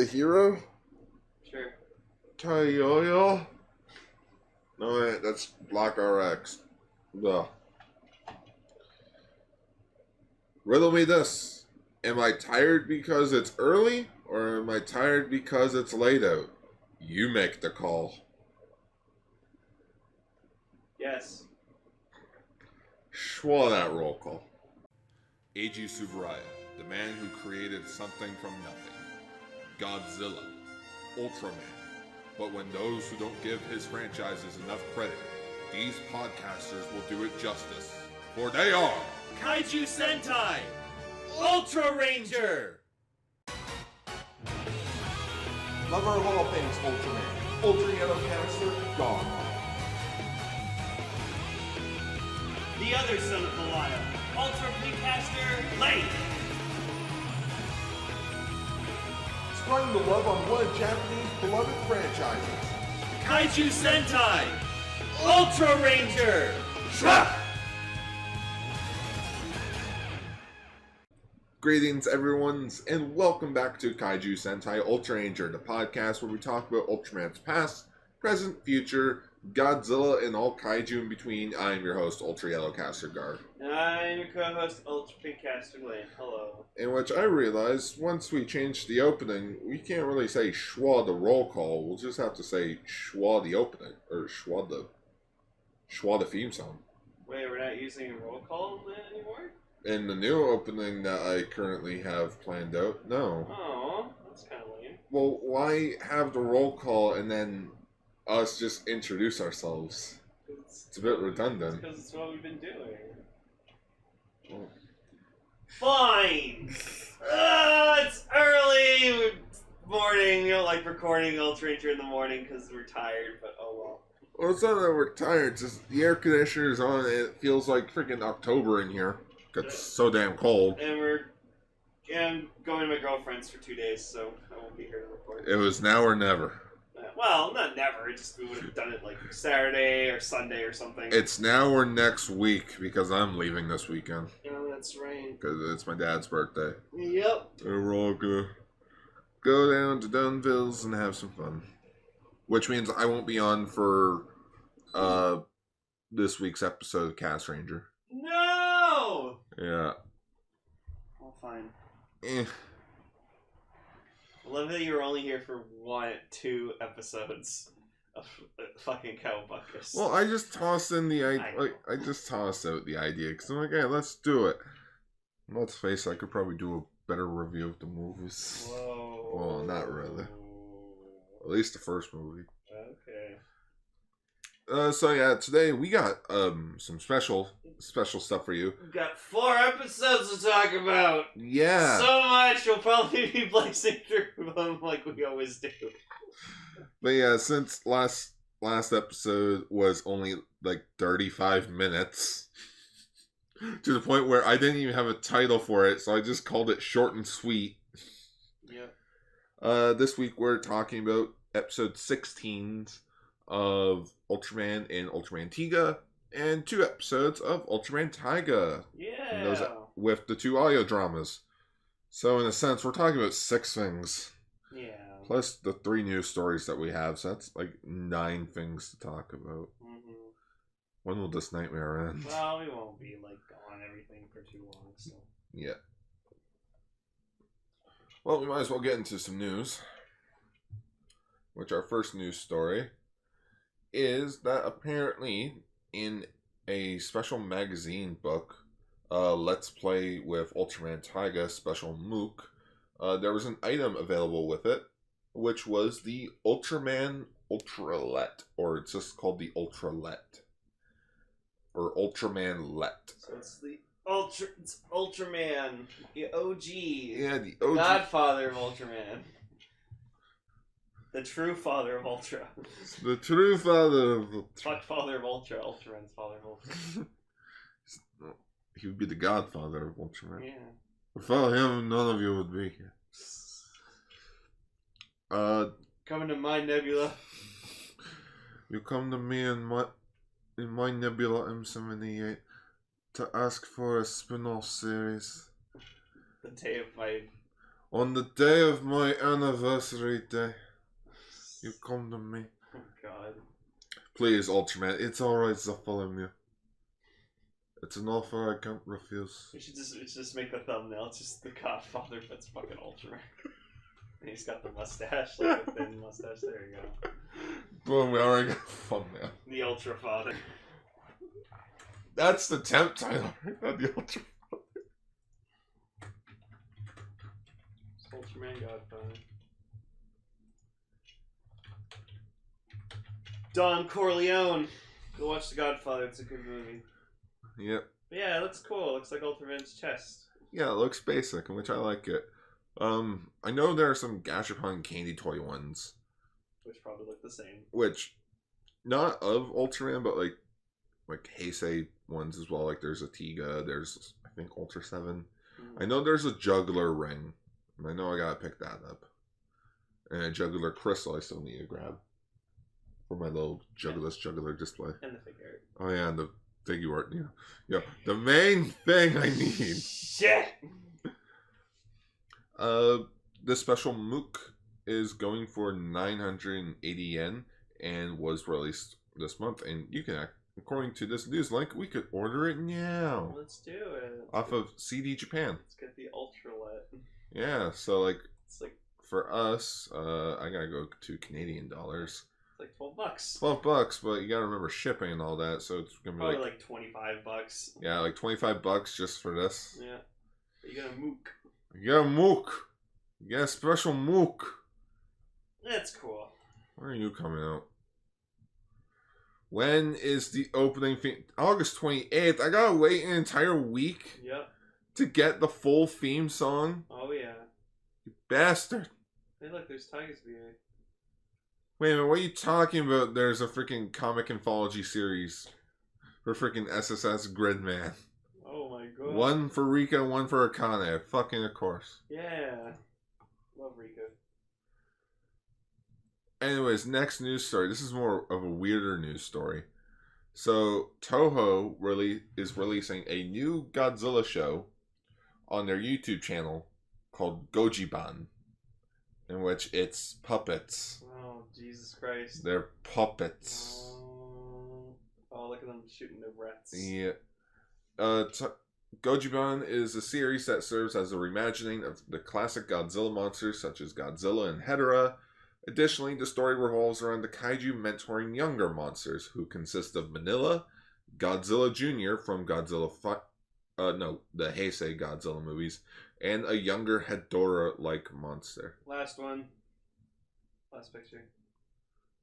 the hero? Sure. Taiga? No, wait, that's Black RX. Duh. Riddle me this. Am I tired because it's early, or am I tired because it's late out? You make the call. Yes. Schwa that roll call. Eiji Tsuburaya, the man who created something from nothing. Godzilla. Ultraman. But when those who don't give his franchises enough credit, these podcasters will do it justice. For they are Kaiju Sentai Ultraranger. Love our Hall of Fame's Ultraman. Ultra Yellow Canister, gone. The other son of Goliath, Ultra Pinkcaster Late. Spreading the love on one of Japanese beloved franchises. Kaiju Sentai Ultraranger. Shra! Greetings, everyone, and welcome back to Kaiju Sentai Ultraranger, the podcast where we talk about Ultraman's past, present, future, Godzilla, and all kaiju in between. I am your host, Ultra Yellow Caster Gar. And I'm your co-host, Ultra Pinkcaster Lane. Hello. In which I realized, once we changed the opening, we can't really say schwa the roll call, we'll just have to say schwa the opening, or schwa the theme song. Wait, we're not using a roll call anymore? In the new opening that I currently have planned out, no. Oh, that's kind of lame. Well, why have the roll call and then us just introduce ourselves? It's a bit redundant. Because it's what we've been doing. Oh. Fine! It's early morning, like recording Ultraranger in the morning because we're tired, but oh well. Well, it's not that we're tired, it's just the air conditioner's on and it feels like freaking October in here. It's so damn cold. And I'm going to my girlfriend's for 2 days, so I won't be here to record. It was now or never. Well, not never. We would have done it like Saturday or Sunday or something. It's now or next week because I'm leaving this weekend. Oh, that's right. Because it's my dad's birthday. Yep. And we're all gonna go down to Dunvilles and have some fun. Which means I won't be on for this week's episode of Castranger. No! Yeah. Well, fine. Eh. I love that you were only here for 2 episodes of fucking Cowabungus. Well, I just tossed in the idea. I just tossed out the idea because I'm like, hey, let's do it. Let's face it, I could probably do a better review of the movies. Whoa. Well, not really. At least the first movie. Okay. So yeah, today we got some special stuff for you. We've got 4 episodes to talk about. Yeah. So much. We'll probably be blazing through them like we always do. But yeah, since last episode was only like 35 minutes, to the point where I didn't even have a title for it, so I just called it short and sweet. Yeah. This week we're talking about episode 16 of Ultraman and Ultraman Tiga, and 2 episodes of Ultraman Taiga. Yeah. And those with the 2 audio dramas. So in a sense, we're talking about 6 things. Yeah. Plus the 3 news stories that we have, so that's like 9 things to talk about. Mm-hmm. When will this nightmare end? Well, we won't be like on everything for too long, so. Yeah. Well, we might as well get into some news. Which our first news story is that apparently in a special magazine book, Let's Play with Ultraman Taiga Special MOOC, there was an item available with it, which was the Ultraman Ultralet, or it's just called the Ultralet, or Ultraman Let. So it's it's Ultraman, the OG. Yeah, the OG. Godfather of Ultraman. The true father of Ultra. The true father of Fuck father of Ultra. Ultraman's father of Ultra. He would be the godfather of Ultraman. Yeah. Without him, none of you would be here. Coming to my nebula. You come to me in my Nebula M78 to ask for a spin-off series. The day of my On the day of my anniversary day, you come to me. Oh God. Please, Ultraman, it's alright to follow me. It's an offer I can't refuse. We should just make the thumbnail. It's just the Godfather, but it's fucking Ultraman. And he's got the mustache, like the thin mustache. There you go. Boom, we already got a thumbnail. The Ultra Father. That's the temp title, not the Ultra. Ultraman Godfather. Don Corleone. Go watch The Godfather. It's a good movie. Yep. But yeah, it looks cool. It looks like Ultraman's chest. Yeah, it looks basic, which I like it. I know there are some Gashapon candy toy ones, Which probably look the same. which not of Ultraman, but like Heisei ones as well. Like there's a Tiga, there's I think Ultra 7. I know there's a juggler ring. I know I gotta pick that up. And a juggler crystal I still need to grab for my little juggler display. And the figure. Oh yeah, and the figure art. Yeah, yeah. The main thing I need. Shit! The special Mook is going for 980 yen and was released this month. And you can, according to this news link, we could order it now Let's do it. off of CD Japan. Let's get the Ultralet. Yeah, so like It's like for us, I gotta go to Canadian dollars. It's like $12. $12, but you gotta remember shipping and all that, so it's gonna be Probably like $25. yeah, like $25 just for this. Yeah. But you got a Mook. You got a Mook. You got a special Mook. That's cool. When are you coming out? When is the opening theme? August 28th. I gotta wait an entire week Yep. to get the full theme song. Oh yeah. You bastard. Hey look, there's Tiger's VA. Wait a minute, what are you talking about? There's a freaking comic anthology series for freaking SSS Gridman. Oh my god. One for Rika and one for Akane. Fucking of course. Yeah. Love Rika. Anyways, next news story. This is more of a weirder news story. So, Toho is releasing a new Godzilla show on their YouTube channel called Gojiban, in which it's puppets. Oh, Jesus Christ. They're puppets. Oh, look at them shooting their breaths. Yeah. Gojiban is a series that serves as a reimagining of the classic Godzilla monsters such as Godzilla and Hedorah. Additionally, the story revolves around the Kaiju mentoring younger monsters, who consist of Manila, Godzilla Jr. from the Heisei Godzilla movies, and a younger Hedorah-like monster. Last one. Last picture.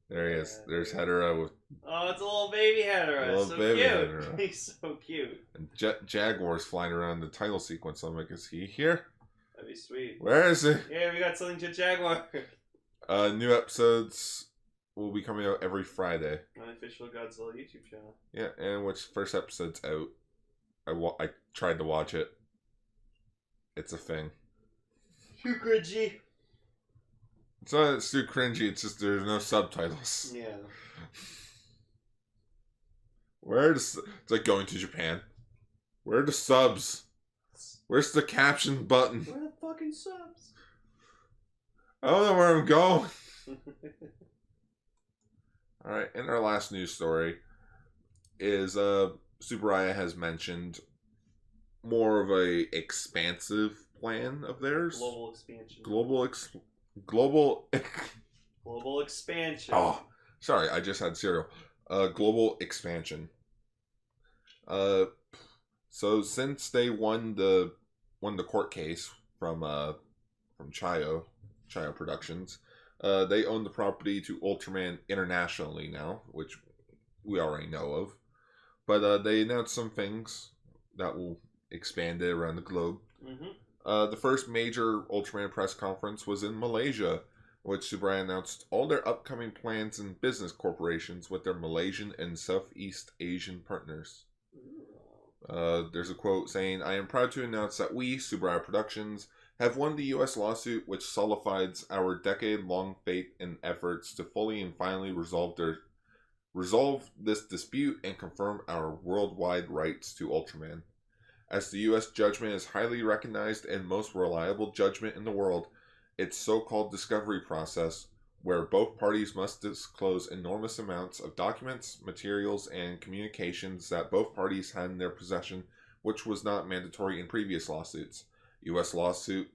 There he is. Yeah, There's there. Hedorah with Oh, it's a little baby Hedorah. Little So baby cute. Hedorah. He's so cute. and Jaguars flying around the title sequence. I'm like, is he here? That'd be sweet. Where is he? Yeah, we got something to Jaguar. New episodes will be coming out every Friday. My official Godzilla YouTube channel. Yeah, and which first episode's out. I tried to watch it. It's a thing. Too cringy. It's not that it's too cringy, it's just there's no subtitles. Yeah. It's like going to Japan. Where are the subs? Where's the caption button? Where are the fucking subs? I don't know where I'm going. Alright, and our last news story is Subaraya has mentioned more of a expansive plan of theirs. Global expansion. Global Global expansion. Oh, sorry, I just had cereal. Global expansion. So since they won the court case from Chayo Productions, they own the property to Ultraman internationally now, which we already know of. But they announced some things that will expand it around the globe. Mm-hmm. The first major Ultraman press conference was in Malaysia, which Subaraya announced all their upcoming plans and business corporations with their Malaysian and Southeast Asian partners. There's a quote saying, "I am proud to announce that we, Subaraya Productions, have won the U.S. lawsuit which solidifies our decade-long faith and efforts to fully and finally resolve this dispute and confirm our worldwide rights to Ultraman. As the U.S. judgment is highly recognized and most reliable judgment in the world, its so-called discovery process, where both parties must disclose enormous amounts of documents, materials, and communications that both parties had in their possession, which was not mandatory in previous lawsuits. U.S. lawsuit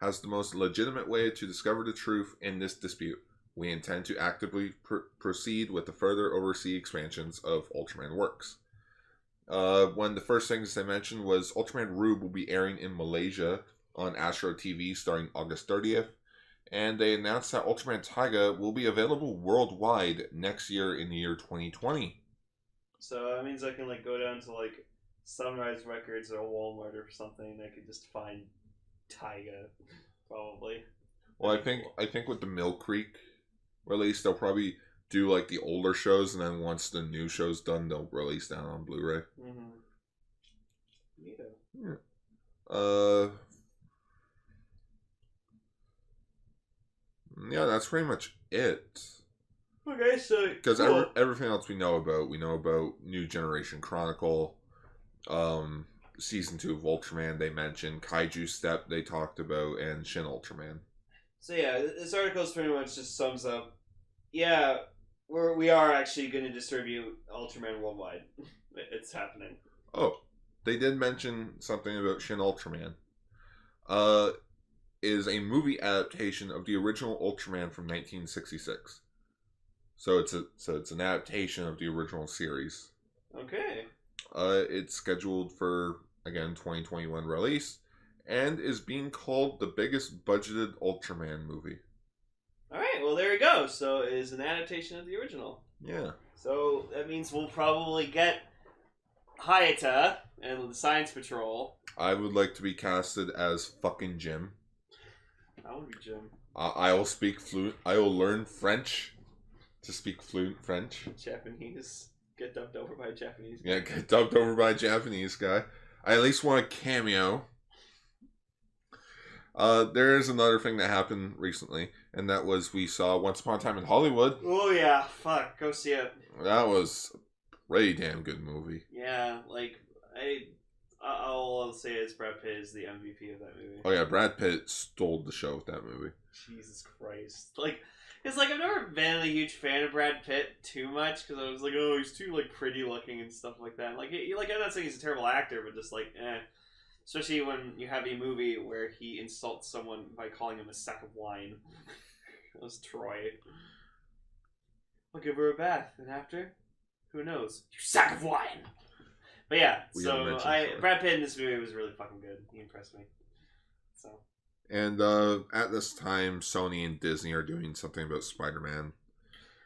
has the most legitimate way to discover the truth in this dispute. We intend to actively proceed with the further overseas expansions of Ultraman works. One of the first things they mentioned was Ultraman Rube will be airing in Malaysia on Astro TV starting August 30th. And they announced that Ultraman Tiga will be available worldwide next year in the year 2020. So that means I can like go down to like Sunrise Records or Walmart or something, and I could just find Taiga, probably. Well, I think with the Mill Creek release, they'll probably do like the older shows, and then once the new show's done, they'll release that on Blu-ray. Neato. Yeah. Yeah, that's pretty much it. Okay, so because everything else we know about New Generation Chronicle, season 2 of Ultraman they mentioned, Kaiju Step they talked about, and Shin Ultraman. So yeah, this article pretty much just sums up. Yeah, we are actually going to distribute Ultraman worldwide. It's happening. Oh, they did mention something about Shin Ultraman. Is a movie adaptation of the original Ultraman from 1966. So it's an adaptation of the original series. Okay. It's scheduled for, again, 2021 release, and is being called the biggest budgeted Ultraman movie. Alright, well there we go. So it is an adaptation of the original. Yeah. So that means we'll probably get Hayata and the Science Patrol. I would like to be casted as fucking Jim. I want to be Jim. I will speak fluent. I will learn French to speak fluent French. Japanese. Get dubbed over by a Japanese guy. Yeah, get dubbed over by a Japanese guy. I at least want a cameo. There is another thing that happened recently, and that was we saw Once Upon a Time in Hollywood. Oh yeah, fuck, go see it. That was a pretty damn good movie. Yeah, like all I'll say is Brad Pitt is the MVP of that movie. Oh yeah, Brad Pitt stole the show with that movie. Jesus Christ! Like, it's like I've never been a huge fan of Brad Pitt too much because I was like, oh, he's too like pretty looking and stuff like that. Like, I'm not saying he's a terrible actor, but just like, eh. Especially when you have a movie where he insults someone by calling him a sack of wine. That was Troy. I'll give her a bath, and after, who knows? You sack of wine. But yeah, Brad Pitt in this movie was really fucking good. He impressed me. So. And at this time, Sony and Disney are doing something about Spider-Man.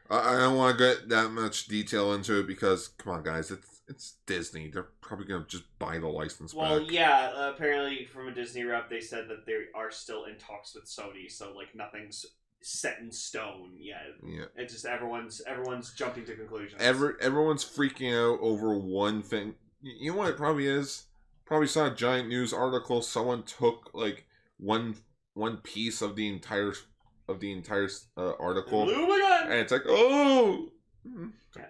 I don't want to get that much detail into it because, come on, guys, it's Disney. They're probably gonna just buy the license Well, back. yeah. Apparently, from a Disney rep, they said that they are still in talks with Sony, so like nothing's set in stone yet. Yeah. It's just everyone's jumping to conclusions. Everyone's freaking out over one thing. You know what it probably is? Probably saw a giant news article. Someone took like one piece of the entire article. Oh my god! And it's like, oh. Yeah,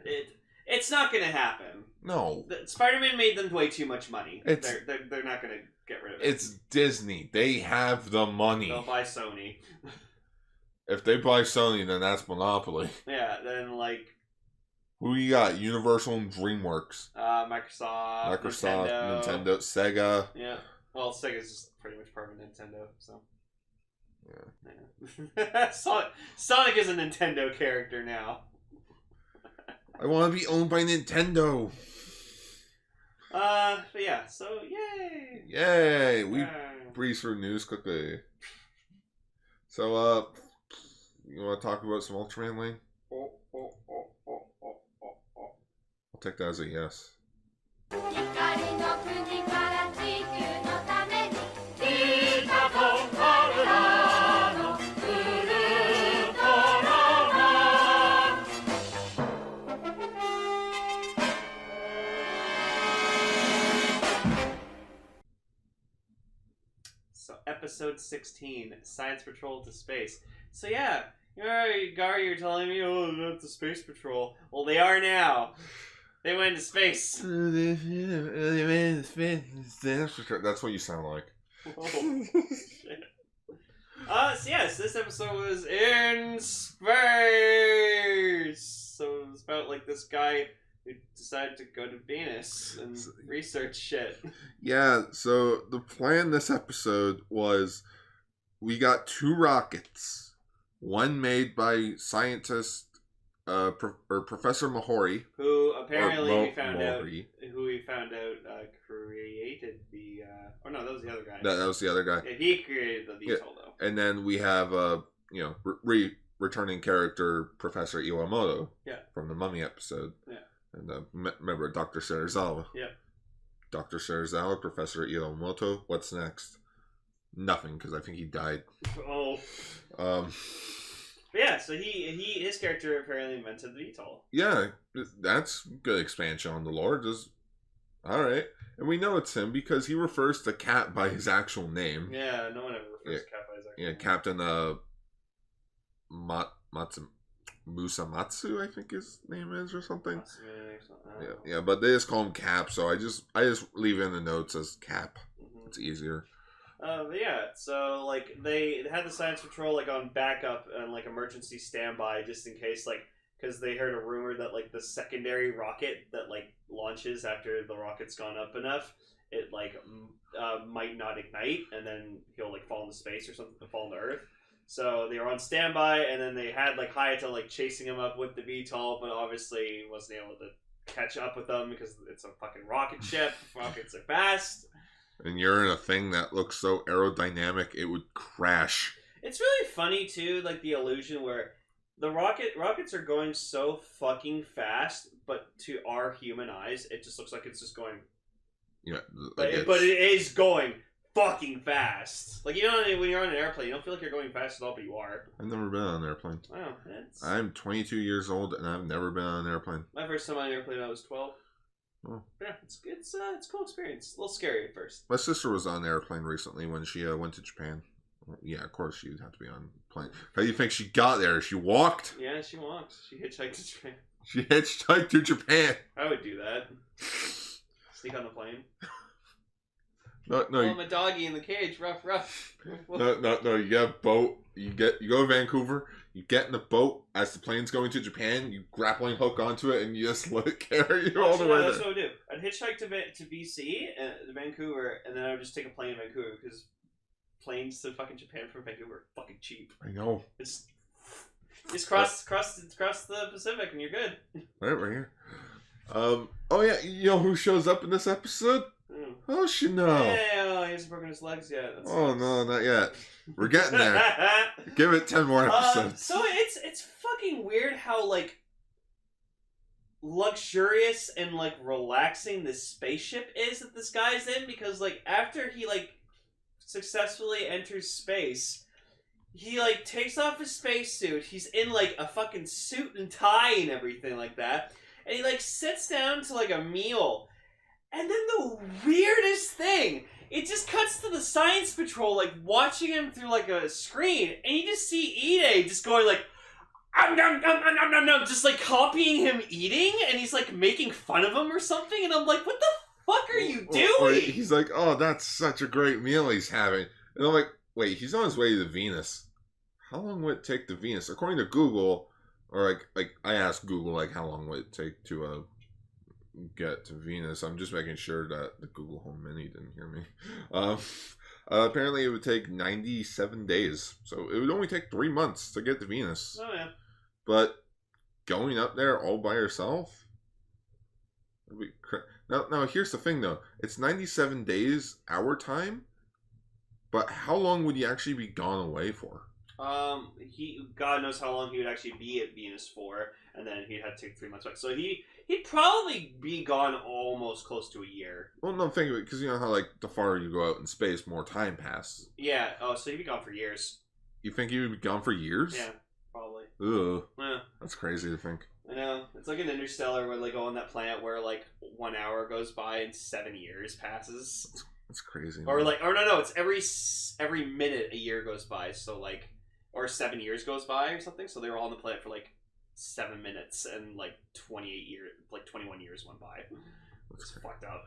it's not gonna happen. No. Spider-Man made them way too much money. It's, they're not gonna get rid of it. It's Disney. They have the money. They'll buy Sony. If they buy Sony, then that's monopoly. Yeah, then like. Who you got? Universal and DreamWorks. Microsoft, Nintendo, Sega. Yeah. Well, Sega's just pretty much part of Nintendo, so. Yeah. Sonic is a Nintendo character now. I want to be owned by Nintendo. But yeah, so yay! Yay! We breeze through news quickly. So, you want to talk about some Ultraman, Lane? I'll take that as a yes. So, episode 16, Science Patrol to Space. So yeah, Gar, you're telling me, oh, not the Space Patrol. Well, they are now. They went into space. That's what you sound like. Oh, shit. So yes, this episode was in space. So it was about like this guy who decided to go to Venus and research shit. Yeah, so the plan this episode was we got 2 rockets. One made by scientist Professor Mahori. Who apparently we found Mahori. out created the oh no, that was the other guy. That was the other guy. Yeah, he created the VTOL though. And then we have returning character Professor Iwamoto. Yeah. From the Mummy episode. Yeah. And remember Dr. Serizawa. Yeah. Dr. Serizawa, Professor Iwamoto. What's next? Nothing, because I think he died. Oh. Yeah, so his character apparently invented the VTOL. Yeah, that's good expansion on the lore. Just alright. And we know it's him because he refers to Cap by his actual name. Yeah, no one ever refers to Cap by his actual name. Captain Musamatsu, I think his name is, or something. Yeah, but they just call him Cap, so I just leave it in the notes as Cap. Mm-hmm. It's easier. But yeah, so like they had the science patrol like on backup and like emergency standby just in case, like, because they heard a rumor that like the secondary rocket that like launches after the rocket's gone up enough, it like might not ignite and then he'll like fall into space or something, fall into Earth. So they were on standby, and then they had like Hayato like chasing him up with the VTOL, but obviously wasn't able to catch up with them because it's a fucking rocket ship. Rockets are fast. And you're in a thing that looks so aerodynamic, it would crash. It's really funny, too, like, the illusion where the rockets are going so fucking fast, but to our human eyes, it just looks like it's just going... Yeah. But it is going fucking fast. Like, you know, when you're on an airplane, you don't feel like you're going fast at all, but you are. I've never been on an airplane. Wow, I'm 22 years old, and I've never been on an airplane. My first time on an airplane, I was 12. Oh. Yeah, it's a cool experience. A little scary at first. My sister was on an airplane recently when she went to Japan. Yeah, of course she'd have to be on a plane. How do you think she got there? She walked? Yeah, she walked. She hitchhiked to Japan. She hitchhiked to Japan. I would do that. Sneak on the plane. No. Oh, my doggy in the cage. Rough. No. You get a boat. You go to Vancouver. You get in the boat as the plane's going to Japan. You grappling hook onto it, and you just let it carry you all the way there. That's what I would do. I'd hitchhike to BC and to Vancouver, and then I would just take a plane to Vancouver because planes to fucking Japan from Vancouver are fucking cheap. I know. Just cross the Pacific, and you're good. Right here. Oh yeah, you know who shows up in this episode? Oh, Chanel. Yeah, he hasn't broken his legs yet. No, not yet. We're getting there. Give it 10 more episodes. So it's fucking weird how like luxurious and like relaxing this spaceship is that this guy's in, because like after he like successfully enters space, he like takes off his spacesuit. He's in like a fucking suit and tie and everything like that, and he like sits down to like a meal. And then the weirdest thing, it just cuts to the science patrol, like, watching him through, like, a screen, and you just see Ide just going, like, just, like, copying him eating, and he's, like, making fun of him or something, and I'm like, what the fuck are you doing? He's like, oh, that's such a great meal he's having. And I'm like, wait, he's on his way to Venus. How long would it take to Venus? According to Google, or, like I asked Google, like, how long would it take to, get to Venus. I'm just making sure that the Google Home Mini didn't hear me. Apparently it would take 97 days. So it would only take 3 months to get to Venus. Oh, yeah. But going up there all by yourself? Now, here's the thing, though. It's 97 days our time, but how long would you actually be gone away for? God knows how long he would actually be at Venus for, and then he'd have to take 3 months back. So he'd probably be gone almost close to a year. Well, no, think of it, because you know how, like, the farther you go out in space, more time passes. Yeah, so he'd be gone for years. You think he would be gone for years? Yeah, probably. Ugh. Yeah. That's crazy to think. I know. It's like an Interstellar where they go on that planet where, like, 1 hour goes by and 7 years passes. That's crazy. Or, like, no, it's every minute a year goes by, so, like, or 7 years goes by or something, so they were all on the planet for, like, 7 minutes and like 28 years, like 21 years went by. It's fucked up.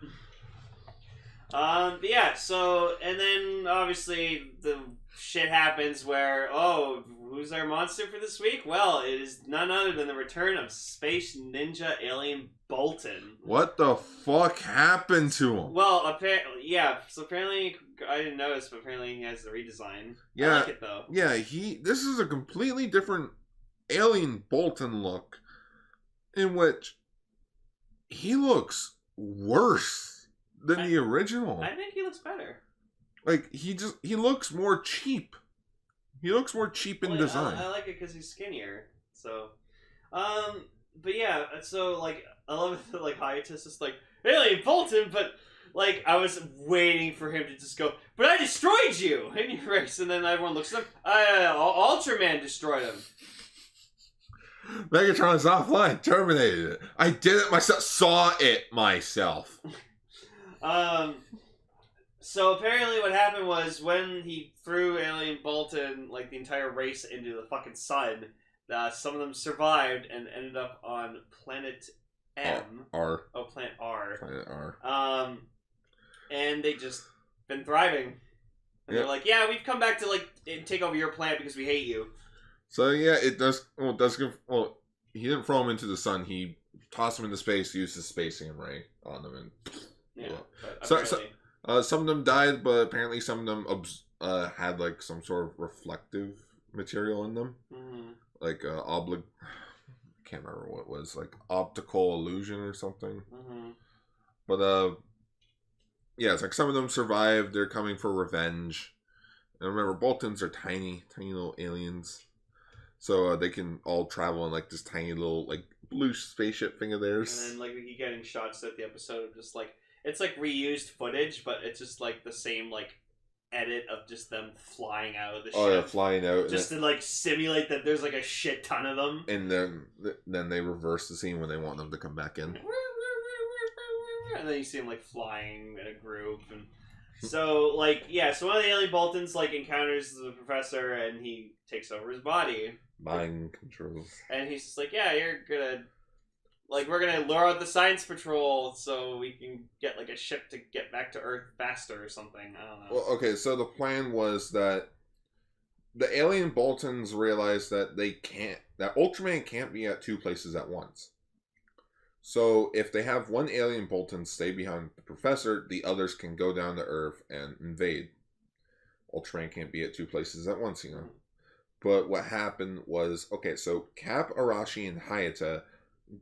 But yeah, so, and then obviously the shit happens where, oh, who's our monster for this week? Well, it is none other than the return of Space Ninja Alien Bolton. What the fuck happened to him? Well, apparently, I didn't notice, but apparently he has the redesign. Yeah, I like it though. Yeah, this is a completely different Alien Bolton look, in which he looks worse than the original. I think he looks better. Like, he looks more cheap. He looks more cheap in design. I like it because he's skinnier. So, but yeah, so like, I love it that like Hiatus is like, Alien Bolton, but like, I was waiting for him to just go, but I destroyed you in your race, and then everyone looks at him, Ultraman destroyed him. Megatron is offline, terminated it. I did it myself, saw it myself. So apparently what happened was when he threw Alien Bolton, like the entire race into the fucking sun, some of them survived and ended up on Planet M. R. Oh, Planet R. Planet R. And they just been thriving. And they're like, yeah, we've come back to like take over your planet because we hate you. So yeah, it does. Well, it does give. Well, he didn't throw him into the sun. He tossed him into space, used his spacing ray on them, and some of them died, but apparently some of them had like some sort of reflective material in them, like can't remember what it was, like optical illusion or something. But yeah, it's like some of them survived. They're coming for revenge. And remember, Boltons are tiny little aliens. So they can all travel in like this tiny little like blue spaceship thing of theirs. And then like we keep getting shots at the episode of just like, it's like reused footage, but it's just like the same like edit of just them flying out of the ship. Oh yeah, flying out. Just to like simulate that there's like a shit ton of them. And then they reverse the scene when they want them to come back in. And then you see them like flying in a group, and so like yeah, so one of the alien Boltons like encounters the professor and he takes over his body. Mind controls. And he's just like, yeah, you're gonna like we're gonna lure out the science patrol so we can get like a ship to get back to Earth faster or something. I don't know. Well, okay, so the plan was that the alien Boltons realized that that Ultraman can't be at two places at once. So if they have one alien Bolton stay behind the professor, the others can go down to Earth and invade. Ultraman can't be at two places at once, you know. But what happened was, okay, so Cap, Arashi, and Hayata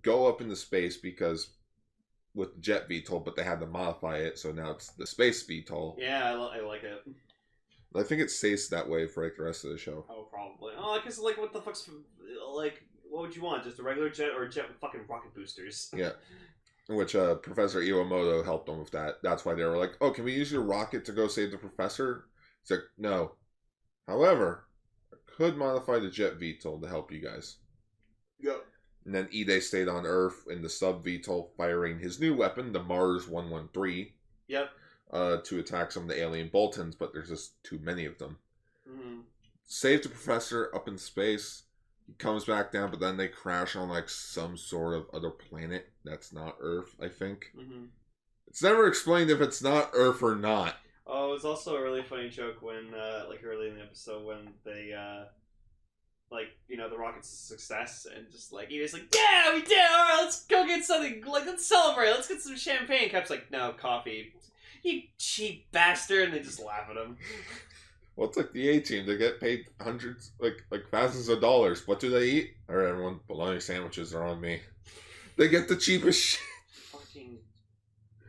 go up into space because with Jet VTOL, but they had to modify it, so now it's the Space VTOL. Yeah, I like it. I think it stays that way for like the rest of the show. Oh, probably. Oh, I guess like what the fuck's like? What would you want? Just a regular jet or a jet with fucking rocket boosters? Yeah. Which Professor Iwamoto helped them with that. That's why they were like, oh, can we use your rocket to go save the professor? He's like, no. However, I could modify the jet VTOL to help you guys. Yep. And then Ide stayed on Earth in the sub VTOL firing his new weapon, the Mars 113. Yep. To attack some of the alien Boltons, but there's just too many of them. Mm-hmm. Saved the professor up in space. He comes back down, but then they crash on like some sort of other planet that's not Earth, I think. Mm-hmm. It's never explained if it's not Earth or not. Oh, it was also a really funny joke when, like early in the episode when they, like, you know, the rocket's a success and just like, Edith's like, yeah, we did it! Alright, let's go get something, like, let's celebrate, let's get some champagne. Cap's like, no, coffee. You cheap bastard, and they just laugh at him. Well, it's like the A-Team. They get paid hundreds, like thousands of dollars. What do they eat? Alright, everyone, bologna sandwiches are on me. They get the cheapest shit. Fucking...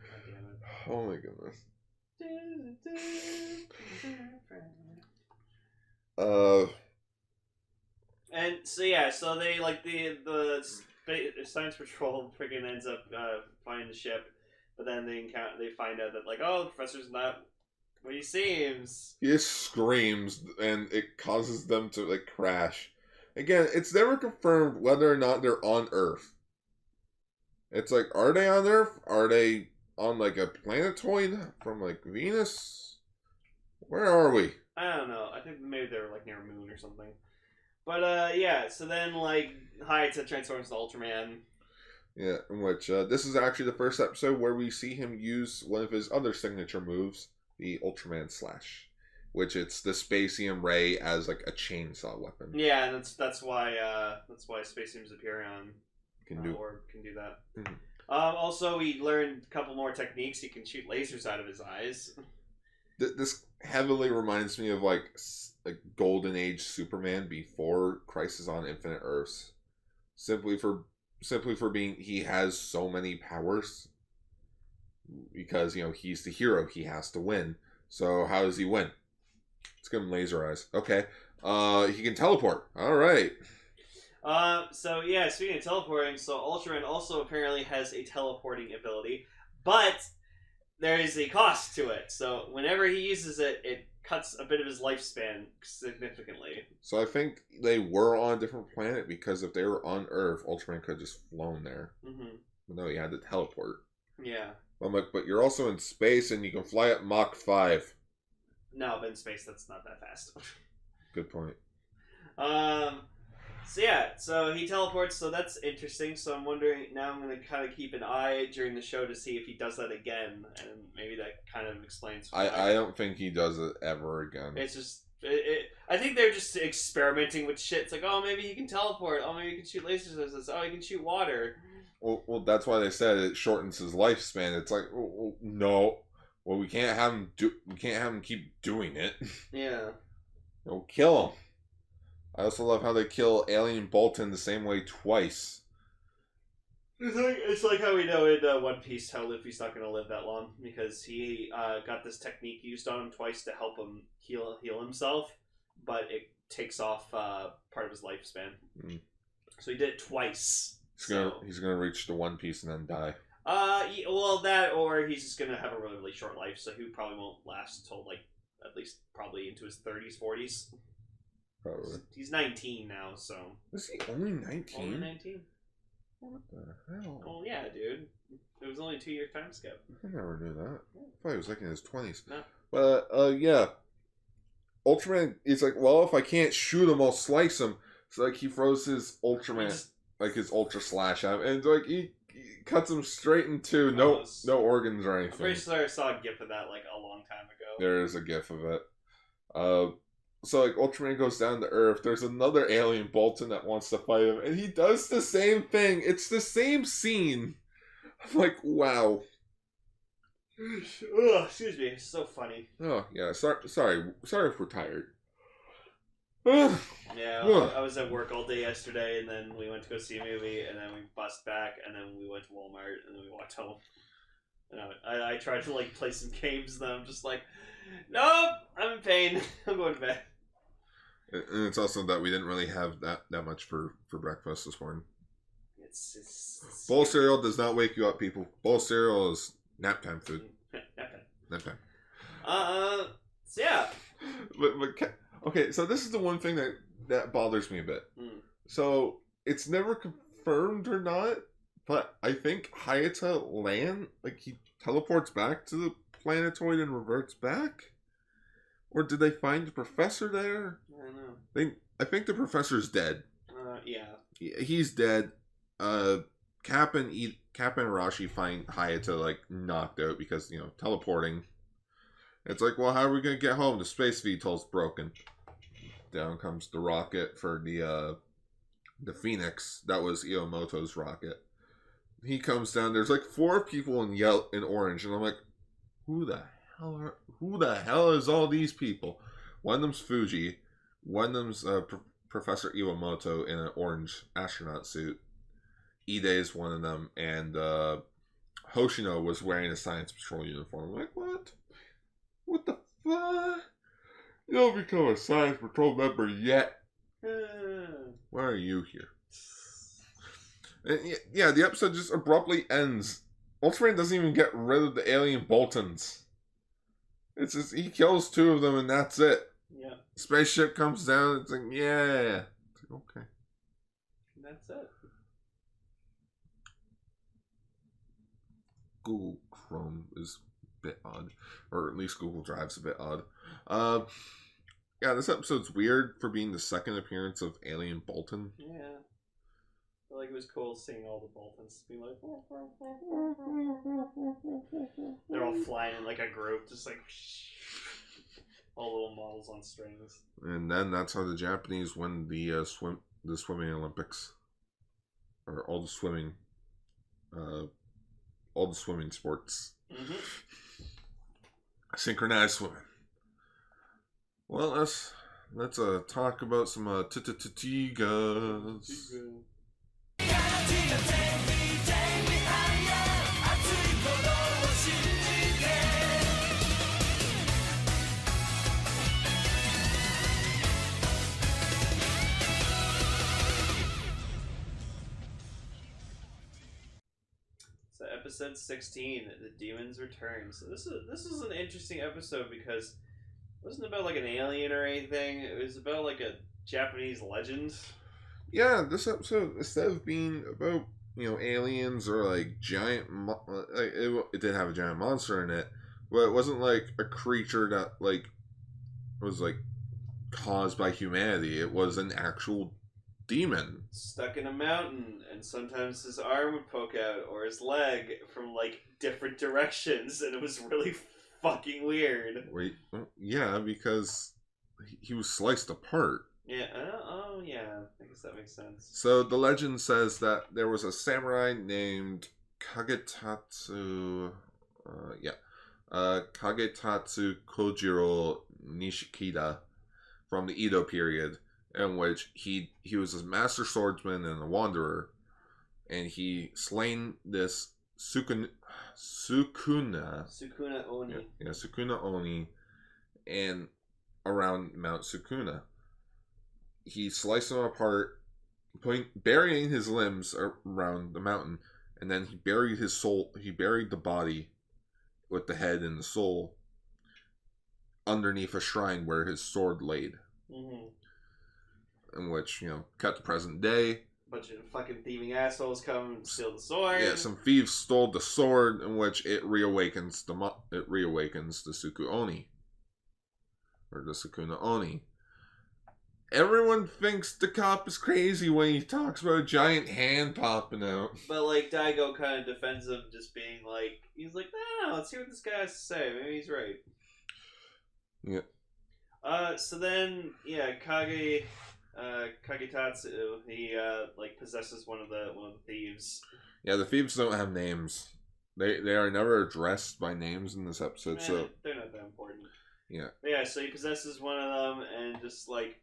God damn it. Oh my goodness. And so yeah, so they like the science patrol freaking ends up finding the ship, but then they find out that like, oh, the professor's not what he seems. He just screams, and it causes them to like crash. Again, it's never confirmed whether or not they're on Earth. It's like, are they on Earth? Are they on like a planetoid from like Venus? Where are we? I don't know. I think maybe they're like near a moon or something. But yeah, so then like Hayata transforms to Ultraman. Yeah, in which this is actually the first episode where we see him use one of his other signature moves, the Ultraman Slash, which it's the Spacium Ray as like a chainsaw weapon. Yeah, and that's why Spacium's appearing on Can do. Orb can do that. Mhm. Also, we learned a couple more techniques. He can shoot lasers out of his eyes. This heavily reminds me of like Golden Age Superman before Crisis on Infinite Earths, simply for being he has so many powers because he's the hero, he has to win. So how does he win? Let's give him laser eyes. Okay, he can teleport. All right. So yeah, speaking of teleporting, so Ultraman also apparently has a teleporting ability, but there is a cost to it. So whenever he uses it, it cuts a bit of his lifespan significantly. So I think they were on a different planet, because if they were on Earth, Ultraman could have just flown there. Mm-hmm. But no, he had to teleport. Yeah. I'm like, but you're also in space and you can fly at Mach 5. No, but in space that's not that fast. Good point. So yeah, so he teleports, so that's interesting. So I'm wondering, now I'm going to kind of keep an eye during the show to see if he does that again, and maybe that kind of explains why. I don't think he does it ever again. It's just, I think they're just experimenting with shit. It's like, oh, maybe he can teleport. Oh, maybe he can shoot lasers. Oh, he can shoot water. Well, that's why they said it shortens his lifespan. It's like, no. Well, we can't have him keep doing it. Yeah. We'll kill him. I also love how they kill Alien Bolton the same way twice. It's like how we know in One Piece how Luffy's not going to live that long, because he got this technique used on him twice to help him heal himself, but it takes off part of his lifespan. Mm. So he did it twice. He's gonna reach the One Piece and then die. Well, that, or he's just gonna have a really, really short life, so he probably won't last until like at least probably into his 30s, 40s. Probably. He's 19 now, so. Is he only 19? Only 19. What the hell? Oh yeah, dude. It was only a 2-year time skip. I never knew that. I thought he was like in his 20s. No. But yeah, Ultraman is like, well, if I can't shoot him, I'll slice him. So like he throws his Ultraman, like his Ultra Slash at him, and like he cuts him straight in two. No organs or anything. I'm pretty sure I saw a gif of that like a long time ago. There is a gif of it. So like Ultraman goes down to Earth. There's another alien Bolton that wants to fight him, and he does the same thing. It's the same scene. I'm like, wow. Ugh, excuse me. It's so funny. Oh yeah. Sorry if we're tired. Yeah, I was at work all day yesterday, and then we went to go see a movie, and then we bussed back, and then we went to Walmart, and then we walked home. And I tried to like play some games, and then I'm just like, nope, I'm in pain. I'm going to bed. And it's also that we didn't really have that much for breakfast this morning. It's bowl cereal does not wake you up, people. Bowl cereal is nap time food. Nap time. So yeah. But okay, so this is the one thing that bothers me a bit. So it's never confirmed or not, but I think Hayata he teleports back to the planetoid and reverts back? Or did they find the professor there? I don't know. I think the professor's dead. Yeah. He's dead. Cap and Arashi find Hayata knocked out because, teleporting. It's like, well, how are we gonna get home? The space VTOL's broken. Down comes the rocket for the Phoenix. That was Iwamoto's rocket. He comes down. There's 4 people in orange, and I'm like, who the hell is all these people? One of them's Fuji. One of them's Professor Iwamoto in an orange astronaut suit. Ide is one of them, and Hoshino was wearing a Science Patrol uniform. I'm like, what? What the fuck? You don't become a Science Patrol member yet. Why are you here? And yeah, the episode just abruptly ends. Ultraman doesn't even get rid of the alien Boltons. It's just, he kills 2 of them and that's it. Yeah. Spaceship comes down, it's like, yeah. It's like, okay. That's it. Google Chrome is a bit odd. Or at least Google Drive's a bit odd. Yeah, this episode's weird for being the second appearance of Alien Bolton. Yeah. I feel like it was cool seeing all the Boltons being like, they're all flying in like a group, just like all little models on strings. And then that's how the Japanese win the swimming Olympics, or all the swimming sports. Mm-hmm. Synchronized swimming. Well, let's talk about some Tigas. So episode 16, the demons return. So this is an interesting episode because it wasn't about like an alien or anything. It was about like a Japanese legend. Yeah, this episode, instead of being about, aliens or like giant, it did have a giant monster in it, but it wasn't like a creature that like was like caused by humanity. It was an actual demon Stuck in a mountain, and sometimes his arm would poke out or his leg from like different directions, and it was really fucking weird. Wait, yeah, because he was sliced apart. Yeah, yeah, I guess that makes sense. So the legend says that there was a samurai named Kagetatsu, Kagetatsu Kojiro Nishikida from the Edo period, in which he was a master swordsman and a wanderer, and he slain this Sukuna Oni. Yeah, Sukuna Oni, and around Mount Sukuna. He sliced him apart, burying his limbs around the mountain, and then he buried his soul. He buried the body with the head and the soul underneath a shrine where his sword laid. Mm-hmm. In which, cut to present day. Bunch of fucking thieving assholes come and steal the sword. Yeah, some thieves stole the sword, in which it reawakens the Suku Oni, or the Sukuna Oni. Everyone thinks the cop is crazy when he talks about a giant hand popping out. But like Daigo kind of defends him, just being like, he's like, no, let's see what this guy has to say. Maybe he's right. Yeah. So then, yeah, Kagetatsu, he like possesses one of the thieves. Yeah, the thieves don't have names. They are never addressed by names in this episode, so they're not that important. Yeah. But yeah, so he possesses one of them, and just like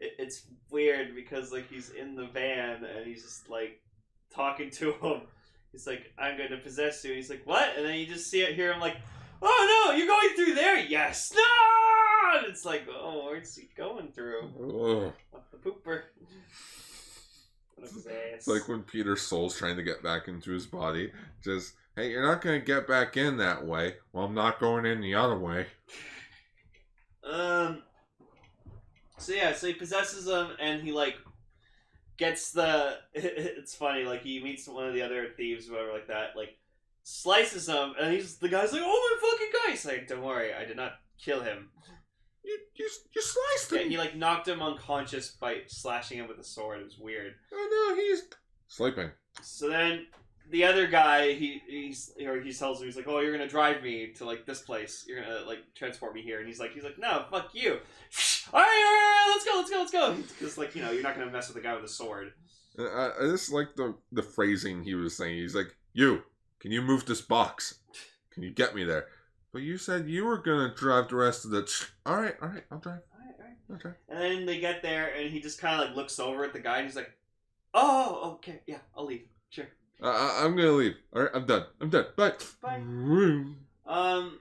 it's weird because like he's in the van and he's just like talking to him. He's like, "I'm going to possess you." He's like, "What?" And then you just hear him like, "Oh no, you're going through there!" Yes, no. And it's like, oh, where's he going through? Ugh. Up the pooper. His ass. It's like when Peter's soul's trying to get back into his body. Just, hey, you're not going to get back in that way. Well, I'm not going in the other way. So yeah, so he possesses him, and he like gets the. It's funny, like he meets one of the other thieves, whatever, like that, like slices him, and the guy's like, "Oh my fucking guy!" He's like, "Don't worry, I did not kill him. You sliced him." Yeah, he like knocked him unconscious by slashing him with a sword. It was weird. Oh no, he's sleeping. So then the other guy, he tells him, he's like, "Oh, you're gonna drive me to like this place. You're gonna like transport me here." And he's like, "No, fuck you. All right, let's go." Because like you're not gonna mess with a guy with a sword. I just like the phrasing he was saying. He's like, "You, can you move this box? Can you get me there?" But you said you were gonna drive the rest of the. All right, I'll drive. All right. Okay. And then they get there, and he just kind of like looks over at the guy, and he's like, "Oh, okay, yeah, I'll leave. Sure." I'm gonna leave. All right, I'm done. Bye. Bye. And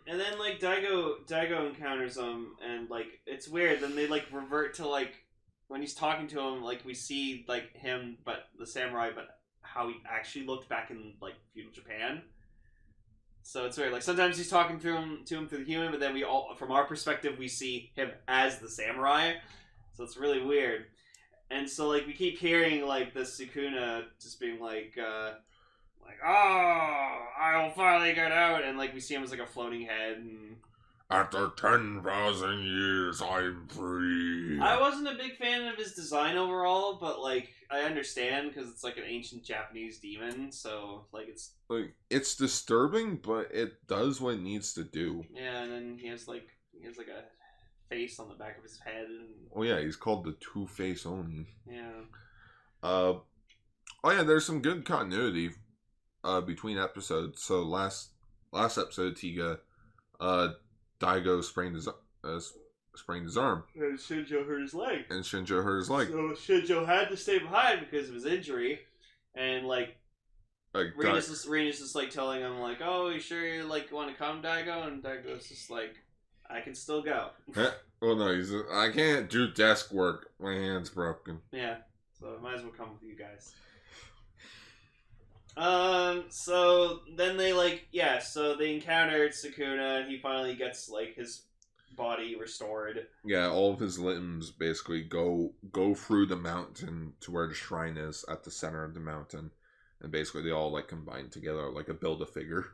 then like Daigo encounters him, and like it's weird. Then they like revert to like when he's talking to him, like we see like him, but the samurai, but how he actually looked back in like feudal Japan. So it's weird. Like sometimes he's talking to him through the human, but then we all, from our perspective, we see him as the samurai. So it's really weird. And so like we keep hearing like the Sukuna just being like, "Oh, I'll finally get out," and like we see him as like a floating head, and After 10,000 years, I'm free. I wasn't a big fan of his design overall, but like I understand because it's like an ancient Japanese demon, so like it's disturbing, but it does what it needs to do. yeah, and then he has like a face on the back of his head, and Oh yeah, he's called the Two-Face Oni. yeah. Oh yeah, there's some good continuity between episodes. So last episode, Tiga, Daigo sprained his arm, And Shinjo hurt his leg. and Shinjo hurt his leg. So Shinjo had to stay behind because of his injury, and like Rena's just like telling him like, "Oh, you sure you like want to come, Daigo?" And Daigo's just like, "I can still go." Well, no, I can't do desk work. My hand's broken. Yeah, so I might as well come with you guys. So then they so they encountered Sukuna, and he finally gets like his body restored. Yeah, all of his limbs basically go through the mountain to where the shrine is at the center of the mountain, and basically they all like combine together like a Build-A-Figure.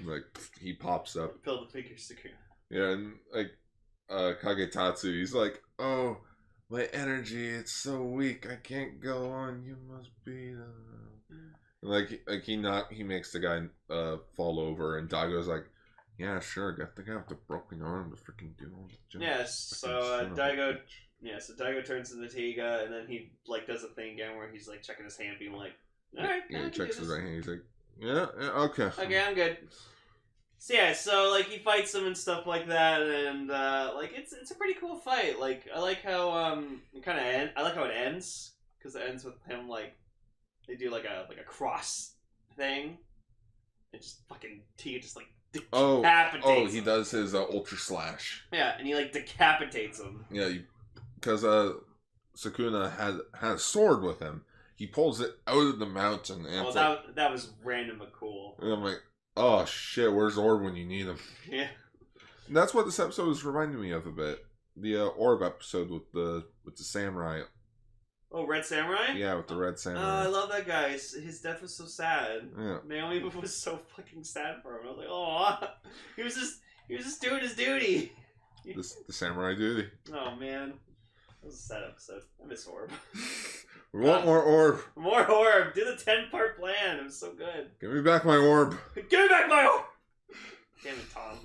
Like he pops up. Build-A-Figure Sukuna. Yeah, and like Kagetatsu, he's like, "Oh, my energy, it's so weak, I can't go on. You must be the..." And he makes the guy fall over, and Daigo's like, "Yeah, sure, got the guy with the broken arm to freaking do all the jobs." Yes, so Daigo turns into Tiga, and then he like does a thing again where he's like checking his hand, being like, "All right, yeah, he checks his right hand. He's like, "Yeah, okay, okay, I'm good." So yeah, so like he fights him and stuff like that, and like it's a pretty cool fight. Like I like how I like how it ends because it ends with him like they do like a cross thing, and just fucking Tiga just like decapitates. Oh, he does his Ultra Slash. Yeah, and he like decapitates him. Yeah, because Sukuna had a sword with him. He pulls it out of the mountain. And that was random but cool. And I'm like, oh shit, where's Orb when you need him? Yeah. And that's what this episode was reminding me of a bit. The Orb episode with the samurai. Oh, Red Samurai? Yeah, with the red Oh, samurai. I love that guy. His death was so sad. Yeah. Naomi was so fucking sad for him. I was like, oh, he was just doing his duty. The samurai duty. Oh man, that was a sad episode. I miss Orb. We want more Orb. More Orb. Do the 10-part plan. It was so good. Give me back my Orb. Give me back my Orb. Damn it, Tom.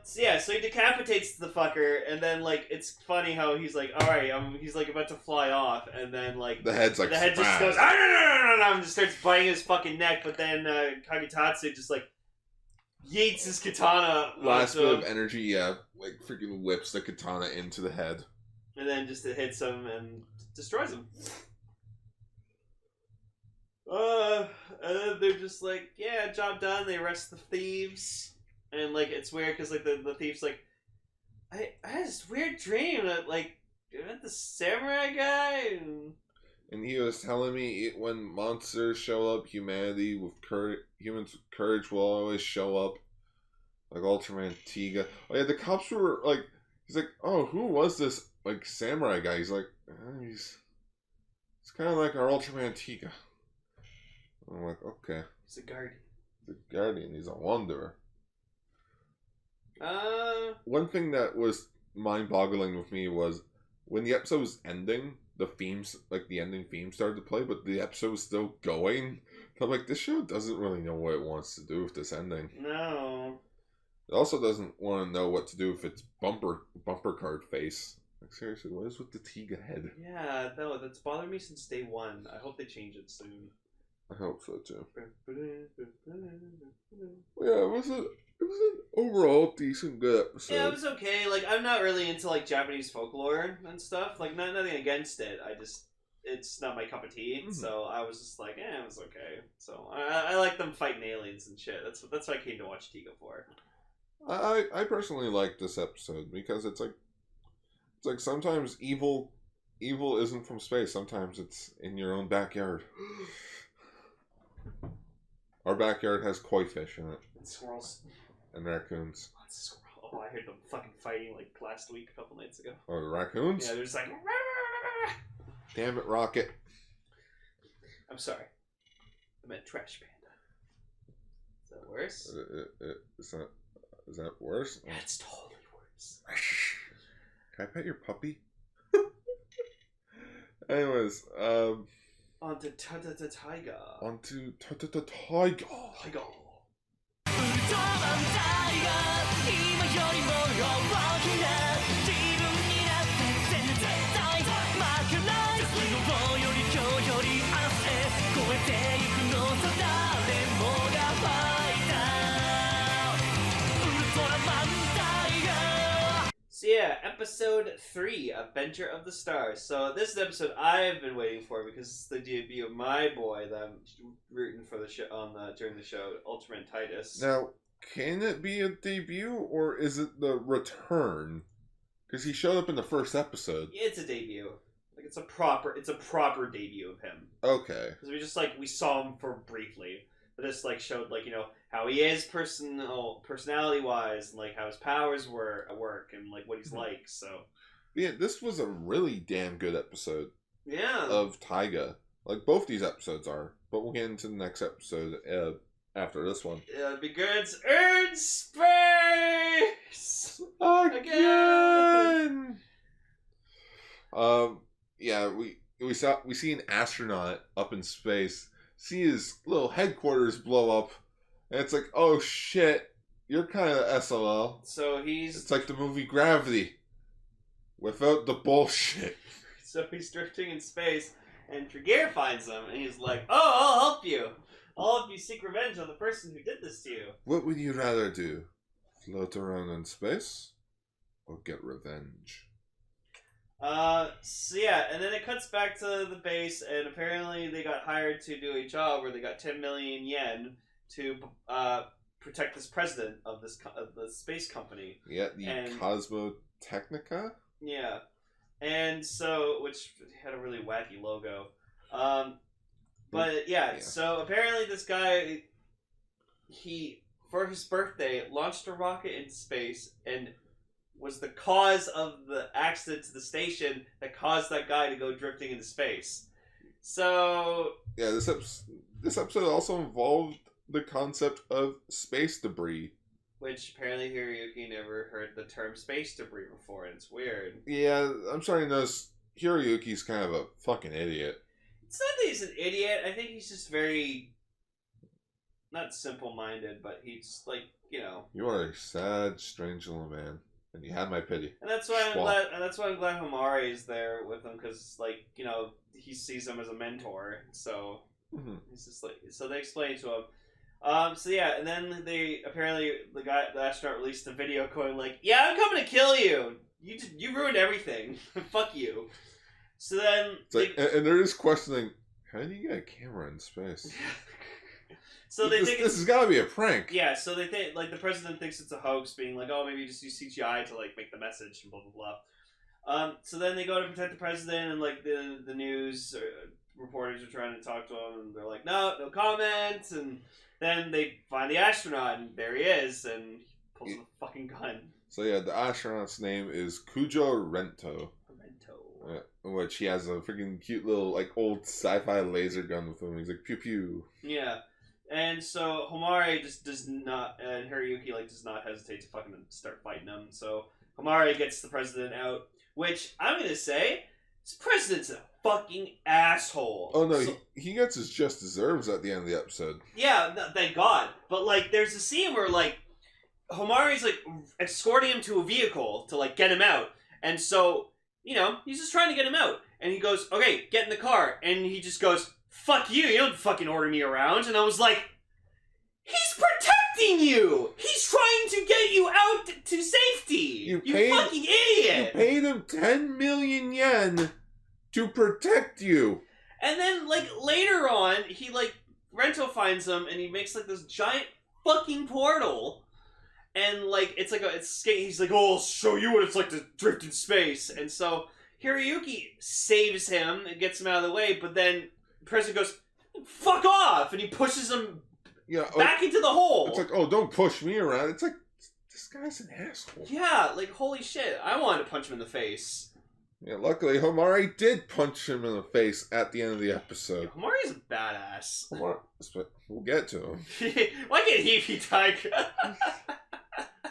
So he decapitates the fucker, and then like it's funny how he's like, all right, he's like about to fly off, and then like the head just goes, no, and just starts biting his fucking neck, but then Kagetatsu just like yeets his katana. Last bit of energy, yeah, like freaking whips the katana into the head, and then just it hits him and destroys him. And then they're just like, yeah, job done. They arrest the thieves. And, like, it's weird because, like, the thief's like, I had this weird dream that, like, you met the samurai guy? And he was telling me when monsters show up, humans with courage will always show up. Like Ultraman Tiga. Oh, yeah, the cops were, like, he's like, oh, who was this, like, samurai guy? He's like, he's kind of like our Ultraman Tiga. I'm like, okay. He's a guardian. He's a guardian. He's a wanderer. One thing that was mind-boggling with me was when the episode was ending, the themes, like the ending theme started to play, but the episode was still going. So I'm like, this show doesn't really know what it wants to do with this ending. No. It also doesn't want to know what to do with its bumper card face. Like, seriously, what is with the Tiga head? Yeah, that's bothered me since day one. I hope they change it soon. I hope so too. Yeah, it was an overall decent, good episode. Yeah, it was okay. Like, I'm not really into like Japanese folklore and stuff. Like, nothing against it. It's not my cup of tea. Mm-hmm. So I was just like, it was okay. So I like them fighting aliens and shit. That's what I came to watch Tiga for. I personally like this episode because it's like sometimes evil isn't from space. Sometimes it's in your own backyard. Our backyard has koi fish in it. And squirrels. And raccoons. Oh, I heard them fucking fighting like last week, a couple nights ago. Oh, the raccoons? Yeah, they're just like... Damn it, Rocket. I'm sorry. I meant Trash Panda. Is that worse? It's not... Is that worse? Oh. That's totally worse. Can I pet your puppy? Anyways, On to Taiga. on to Taiga. Taiga. ウルトラマンタイガー今よりも大きな自分になって絶対負けない昨日より今日より明日へ超えてゆくのさ誰もがファイターウルトラマンタイガー So yeah, episode 3, Adventure of the Stars. So this is the episode I've been waiting for because it's the debut of my boy that I'm rooting for the show during the show, Ultraman Titus. Now, can it be a debut or is it the return? Because he showed up in the first episode. It's a debut. Like it's a proper debut of him. Okay. Because we saw him for briefly. But this showed how he is personality wise and how his powers work and what he's like. So Yeah, this was a really damn good episode yeah. of Taiga. Both these episodes are, but we'll get into the next episode after this one. It begins in space Again. Yeah, we see an astronaut up in space. See his little headquarters blow up, and it's like, oh shit, you're kind of SOL. So It's like the movie Gravity, without the bullshit. So he's drifting in space, and Tregear finds him, and he's like, "Oh, I'll help you. I'll help you seek revenge on the person who did this to you." What would you rather do? Float around in space, or get revenge? So yeah, and then it cuts back to the base, and apparently they got hired to do a job where they got 10 million yen to protect this president of the space company. Yeah, the Cosmotechnica? Yeah. And so, which had a really wacky logo. But yeah, so apparently this guy, he, for his birthday, launched a rocket into space and was the cause of the accident to the station that caused that guy to go drifting into space. So yeah, this episode also involved the concept of space debris, which apparently Hiroyuki never heard the term space debris before, and it's weird. Yeah, I'm starting to notice Hiroyuki's kind of a fucking idiot. It's not that he's an idiot. I think he's just very not simple-minded, but he's You are a sad, strange little man. And you had my pity. And that's why I'm glad Homare is there with him, because he sees him as a mentor. So he's just so they explain to him. So yeah, and then the astronaut released a video going "Yeah, I'm coming to kill you. You ruined everything. Fuck you." So then and they're just questioning, how do you get a camera in space? So they think this has got to be a prank. Yeah, so they think the president thinks it's a hoax, being oh, maybe you just use CGI to make the message and blah blah blah. So then they go to protect the president, and the news reporters are trying to talk to him, and they're like, no comment. And then they find the astronaut, and there he is, and he pulls the fucking gun. So yeah, the astronaut's name is Kujo Rento. Which he has a freaking cute little old sci-fi laser gun with him. He's like pew pew. Yeah. And so Homare just does not, and Hiroyuki does not hesitate to fucking start fighting him. So Homare gets the president out, which I'm gonna say, this president's a fucking asshole. Oh no, he gets his just deserves at the end of the episode. Yeah, thank God. But there's a scene where Homare's escorting him to a vehicle to get him out, and so he's just trying to get him out, and he goes, "Okay, get in the car," and he just goes, "Fuck you, you don't fucking order me around." And I was like, he's protecting you! He's trying to get you out to safety! You fucking idiot! You paid him 10 million yen to protect you! And then, later on, he, Rento finds him, and he makes, this giant fucking portal. And, he's like, "Oh, I'll show you what it's like to drift in space." And so, Hiroyuki saves him and gets him out of the way, but then the president goes, "Fuck off!" and he pushes him back into the hole. It's oh, don't push me around. It's this guy's an asshole. Yeah, holy shit. I wanted to punch him in the face. Yeah, luckily Homare did punch him in the face at the end of the episode. Yeah, Homare's a badass. We'll get to him. Why can't he be Tiger?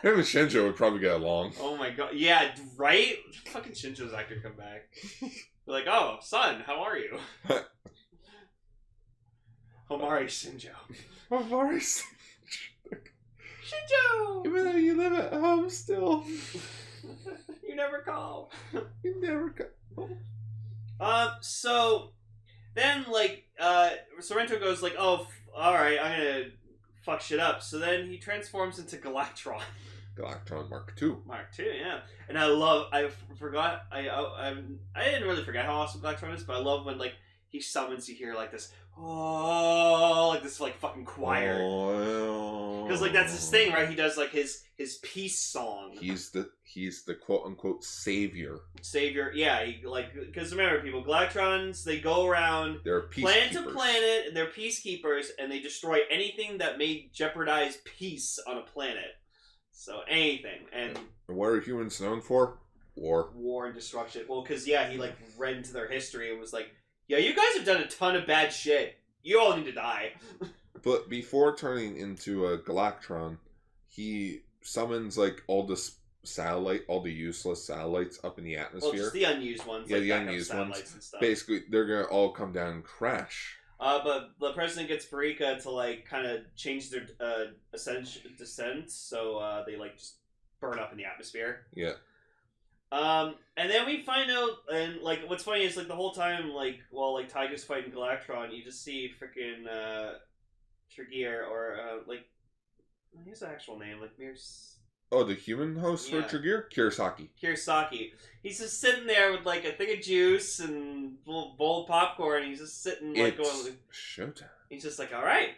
Him and Shinjo would probably get along. Oh my god. Yeah, right? Fucking Shinjo's actor come back. They're like, oh, son, how are you? Homari Shinjo. Homari Shinjo! Even though you live at home still. You never call. You never call. So then, like, Sorrento goes like, oh, alright, I'm gonna fuck shit up. So then he transforms into Galactron. Galactron Mark II. Mark II, yeah. And I didn't really forget how awesome Galactron is, but I love when, like, he summons, you hear, like, this, oh, like this, like, fucking choir. Because, like, that's his thing, right? He does, like, his peace song. He's the quote-unquote savior. Savior, yeah. Because remember, people, Galactrons, they go around They're planet peacekeepers. to planet, and they're peacekeepers, and they destroy anything that may jeopardize peace on a planet. So, anything. And what are humans known for? War. War and destruction. Well, because, yeah, he, like, read into their history and was like, yeah, you guys have done a ton of bad shit. You all need to die. But before turning into a Galactron, he summons, like, all the useless satellites up in the atmosphere. Well, just the unused ones. Yeah, like the backup unused satellites ones. and stuff. Basically, they're gonna all come down and crash. But the president gets Parika to, like, kind of change their descent, so they, like, just burn up in the atmosphere. Yeah. And then we find out, and, like, what's funny is, like, the whole time, like, while, like, Taiga's fighting Galactron, you just see freaking Trigier, or, like, here's the actual name, like, Oh, the human host Yeah. for Trigier? Kirasaki. Kirasaki. He's just sitting there with, like, a thing of juice and a bowl of popcorn, and he's just sitting, like, It's going... showtime. He's just like, alright.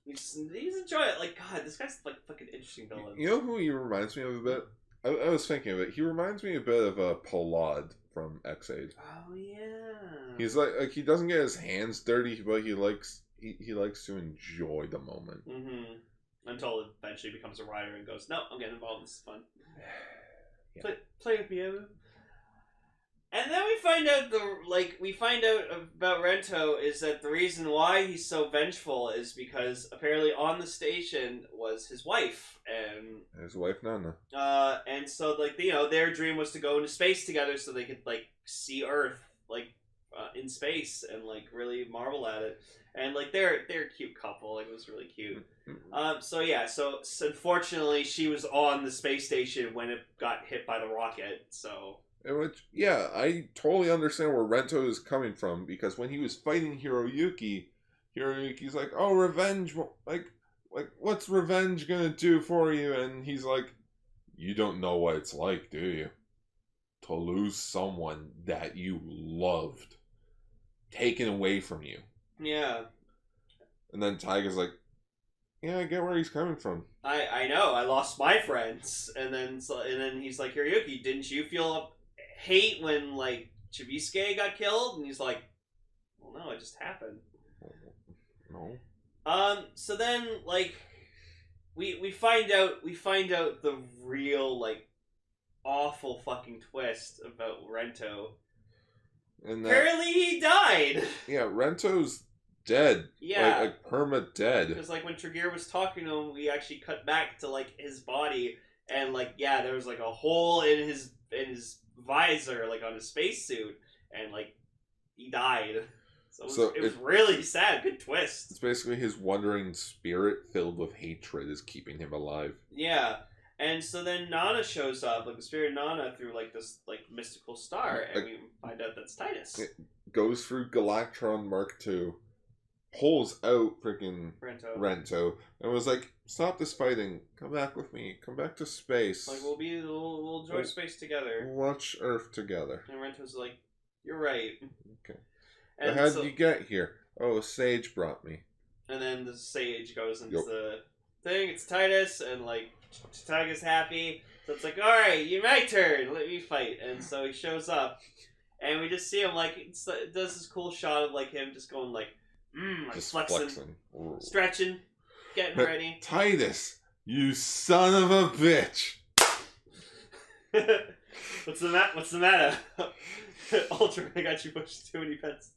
He's enjoying it. Like, God, this guy's, like, fucking interesting villain. You know who he reminds me of a bit? I was thinking of it. He reminds me a bit of Polad from X-Aid. Oh, yeah. He's like he doesn't get his hands dirty, but he likes to enjoy the moment. Mm-hmm. Until it eventually becomes a rider and goes, no, I'm getting involved. This is fun. Yeah. Play with me, Evan. And then we find out about Rento is that the reason why he's so vengeful is because apparently on the station was his wife, and His wife Nana. and so, like, you know, their dream was to go into space together so they could, like, see Earth, like, in space and, like, really marvel at it. And, like, they're a cute couple. Like, it was really cute. So unfortunately she was on the space station when it got hit by the rocket. So. Which, yeah, I totally understand where Rento is coming from, because when he was fighting Hiroyuki's like, oh, revenge, like what's revenge gonna do for you? And he's like, you don't know what it's like, do you? To lose someone that you loved, taken away from you. Yeah. And then Taiga's like, yeah, I get where he's coming from. I know, I lost my friends. And then he's like, Hiroyuki, didn't you feel hate when, like, Chibisuke got killed? And he's like, well, no, it just happened. No. So then, like, we find out the real, like, awful fucking twist about Rento. And that, Apparently he died! yeah, Rento's dead. Yeah. Like perma dead. Because, like, when Trigier was talking to him, we actually cut back to, like, his body, and, like, yeah, there was, like, a hole in his visor, like, on his spacesuit, and, like, he died. So it was really sad. Good twist. It's basically his wandering spirit filled with hatred is keeping him alive. Yeah. And so then Nana shows up, like the spirit of Nana, through, like, this, like, mystical star, and we find out that's Titus. It goes through Galactron Mark II, pulls out freaking Rento, and was like, stop this fighting, come back with me, come back to space. Like, we'll enjoy space together. Watch Earth together. And Rento's like, you're right. Okay. And How did you get here? Oh, a sage brought me. And then the sage goes into the thing, it's Titus, and, like, Taiga's happy, so it's like, alright, my turn, let me fight. And so he shows up, and we just see him, like, it does this cool shot of, like, him just going, like, like, just flexing. Stretching, getting ready. Titus, you son of a bitch! What's the matter? Ultraman got you pushed too many pencils.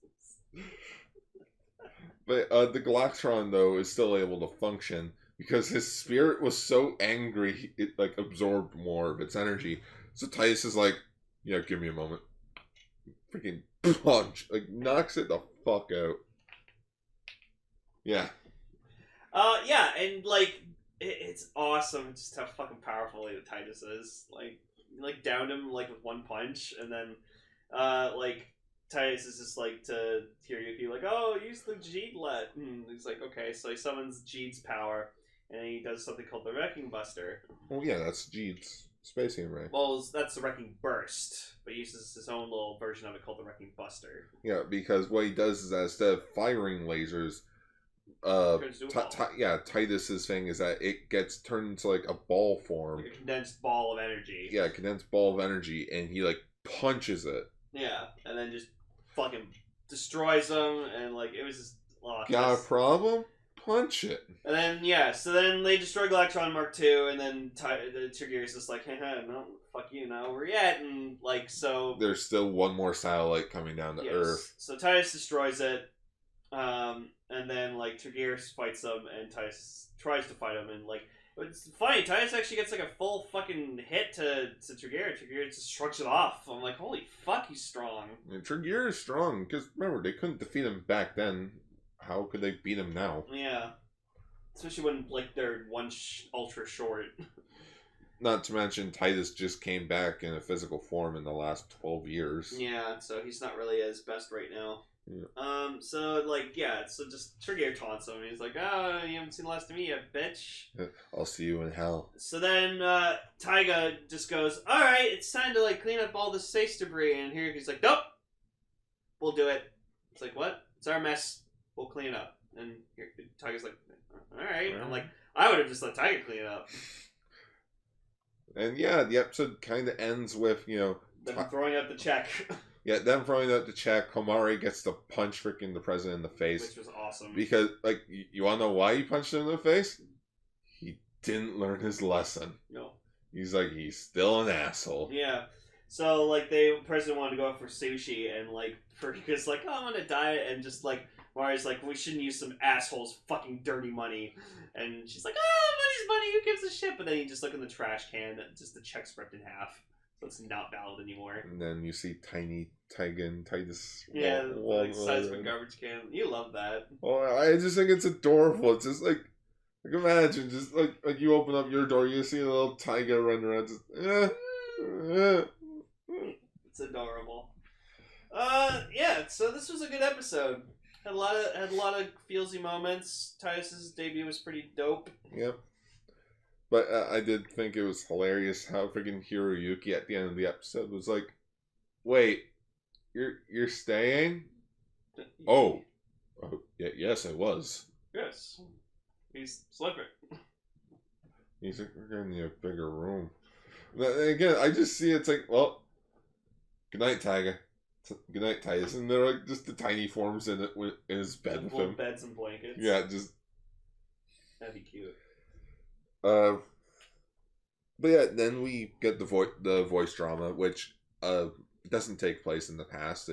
But the Galactron, though, is still able to function because his spirit was so angry, it like absorbed more of its energy. So Titus is like, yeah, give me a moment. Freaking punch. Like, knocks it the fuck out. Yeah. Yeah, and like it's awesome just how fucking powerful like, Titus is. Like downed him like with one punch, and then like Titus is just like to Hiroyuki like, oh, use the Jeedlet. And he's like, okay, so he summons Jeed's power, and he does something called the Wrecking Buster. Well, yeah, that's Jeed's Spacian Ray. Well, that's the Wrecking Burst, but he uses his own little version of it called the Wrecking Buster. Yeah, because what he does is that instead of firing lasers, Titus's thing is that it gets turned into like a ball form. Like a condensed ball of energy. Yeah, a condensed ball of energy, and he like punches it. Yeah, and then just fucking destroys them, and like it was just got a problem? Punch it. And then yeah, so then they destroy Galactron Mark II, and then the Trigger is just like, haha, no, fuck you, not over yet, and like so. There's still one more satellite coming down to Earth. So Titus destroys it, and then like Trigger fights them, and Titus tries to fight him, and like it's funny. Titus actually gets like a full fucking hit to Trigger. Trigger just shrugs it off. I'm like, holy fuck, he's strong. And Trigger is strong because remember they couldn't defeat him back then. How could they beat him now? Yeah, especially when like they're ultra short. Not to mention Titus just came back in a physical form in the last 12 years. Yeah, so he's not really at his best right now. Yeah. So like, yeah, so just Trigger taunts him. He's like, oh, you haven't seen the last of me yet, bitch. I'll see you in hell. So then Taiga just goes, all right, it's time to like clean up all the space debris. And here he's like, nope, we'll do it. It's like, what? It's our mess. We'll clean it up. And here, Taiga's like, all right. I'm like, I would have just let Taiga clean it up. And yeah, the episode kind of ends with, you know, them throwing out the check. Yeah, them throwing out the check. Homari gets to punch freaking the president in the face. Which was awesome. Because, like, you want to know why he punched him in the face? He didn't learn his lesson. No. He's like, he's still an asshole. Yeah. So, like, the president wanted to go out for sushi, and, like, because, like, oh, I'm on a diet, and just, like, Mari's like, we shouldn't use some asshole's fucking dirty money. And she's like, oh, money's money, who gives a shit? But then you just look in the trash can, and just the check's ripped in half. So it's not valid anymore. And then you see tiny Taiga and Titus. Yeah, like size of a garbage can. You love that. Oh, I just think it's adorable. It's just like imagine, just like you open up your door, you see a little Taiga running around. Just, It's adorable. Yeah. So this was a good episode. Had a lot of feelsy moments. Titus's debut was pretty dope. Yep. But I did think it was hilarious how freaking Hiroyuki at the end of the episode was like, "Wait, you're staying?" Oh, yeah, yes, I was. Yes, he's slipping. He's like, we're gonna need a bigger room. But again, I just see it's like, well, good night, Taiga. Good night, Titus. And they're like just the tiny forms in his bed with him. Beds and blankets. Yeah, just that'd be cute. But yeah, then we get the voice drama, which doesn't take place in the past.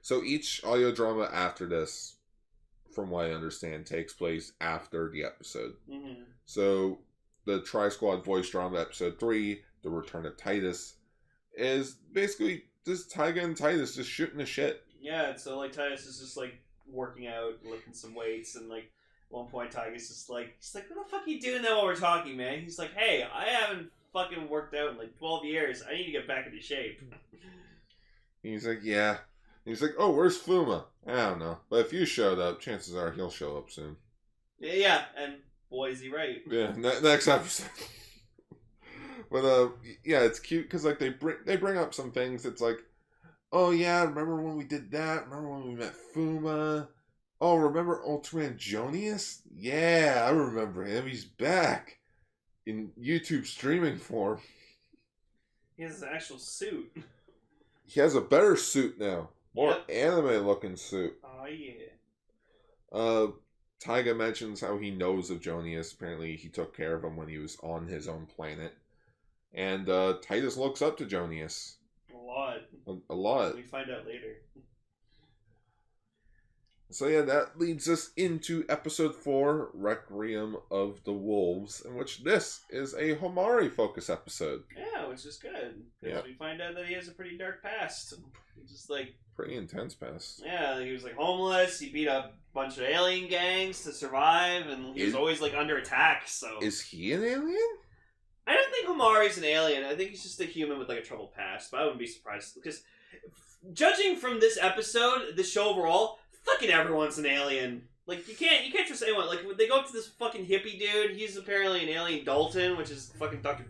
So each audio drama after this, from what I understand, takes place after the episode. Mm-hmm. So the Tri-Squad voice drama episode 3, The Return of Titus, is basically just Taiga and Titus just shooting the shit. Yeah, so like Titus is just like working out, lifting some weights, and like at one point Taiga's just like, he's like, what the fuck are you doing now while we're talking, man? He's like, hey, I haven't fucking worked out in like 12 years. I need to get back into shape. He's like, yeah. He's like, oh, where's Fuma? I don't know. But if you showed up, chances are he'll show up soon. Yeah, and boy, is he right. Yeah, next episode. But yeah, it's cute because like they bring up some things. It's like, oh yeah, remember when we did that? Remember when we met Fuma? Oh, remember Ultraman Jonius? Yeah, I remember him. He's back in YouTube streaming form. He has his actual suit. He has a better suit now. More anime looking suit. Oh yeah. Taiga mentions how he knows of Jonius. Apparently he took care of him when he was on his own planet. And Titus looks up to Jonius. A lot. A lot. We find out later. So yeah, that leads us into episode 4, Requiem of the Wolves, in which this is a Homari focus episode. Yeah, which is good. Because we find out that he has a pretty dark past. Just like... Pretty intense past. Yeah, he was like homeless, he beat up a bunch of alien gangs to survive, and he was always like under attack, so... Is he an alien? I don't think Homari's an alien. I think he's just a human with like a troubled past, but I wouldn't be surprised. Because judging from this episode, the show overall... Fucking everyone's an alien. Like, you can't trust anyone. Like, when they go up to this fucking hippie dude, he's apparently an alien Dalton, which is fucking Dr.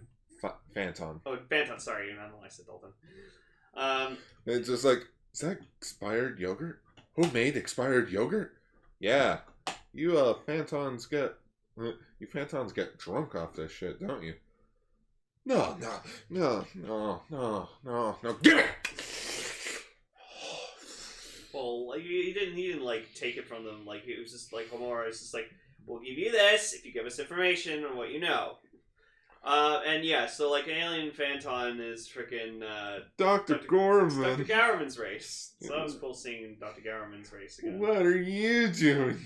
Phantom. Oh, Phantom, sorry, I don't know why I said Dalton. It's just like, is that expired yogurt? Who made expired yogurt? Yeah. You, Phantons get drunk off this shit, don't you? No, give it! Well, like, he didn't like take it from them. Like, it was just like Homura was just like, we'll give you this if you give us information on what you know. And yeah, so like Alien Phantom is freaking Dr. Gorman. Dr. Gowerman's race. So that was cool seeing Dr. Gowerman's race again. What are you doing?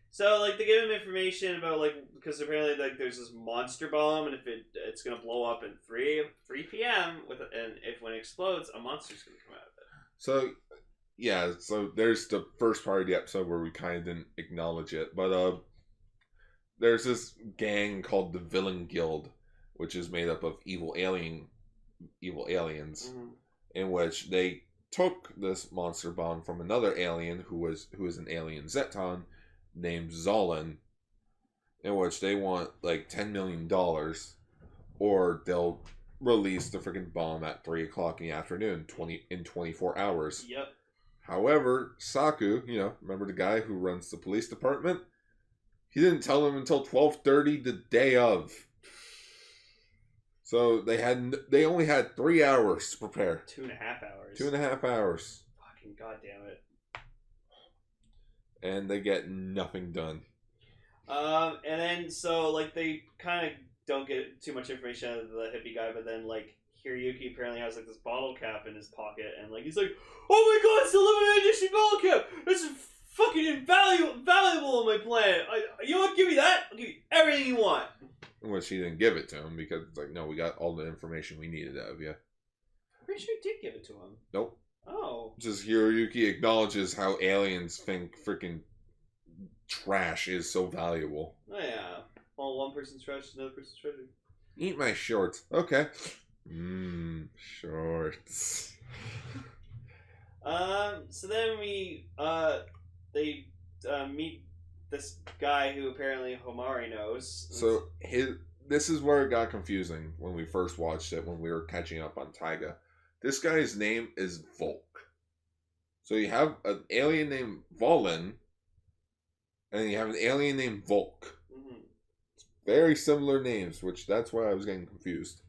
So like they give him information about like because apparently like there's this monster bomb and if it's gonna blow up at 3 p.m. and if when it explodes a monster's gonna come out of it. So. Yeah, so there's the first part of the episode where we kind of didn't acknowledge it, but there's this gang called the Villain Guild, which is made up of evil aliens, in which they took this monster bomb from another alien who is an alien Zeton named Zolan, in which they want like $10 million, or they'll release the freaking bomb at 3 o'clock in the afternoon, in 24 hours. Yep. However, Saku, remember the guy who runs the police department? He didn't tell them until 12:30 the day of. So they only had 3 hours to prepare. 2.5 hours. 2.5 hours. Fucking goddamn it. And they get nothing done. And then so like they kind of don't get too much information out of the hippie guy, but then like Hiroyuki apparently has like this bottle cap in his pocket, and like he's like, "Oh my god, it's the limited edition bottle cap! It's fucking invaluable on my planet. You know what? Give me that. I'll give you everything you want." Which he didn't give it to him because it's like, no, we got all the information we needed out of you. I'm pretty sure he did give it to him. Nope. Oh. Just Hiroyuki acknowledges how aliens think freaking trash is so valuable. Oh yeah. Well, one person's trash is another person's treasure. Eat my shorts. Okay. Shorts. So then they meet this guy who apparently Homari knows. So this is where it got confusing when we first watched it, when we were catching up on Taiga. This guy's name is Volk. So you have an alien named Volin, and then you have an alien named Volk. Mm-hmm. It's very similar names, which that's why I was getting confused.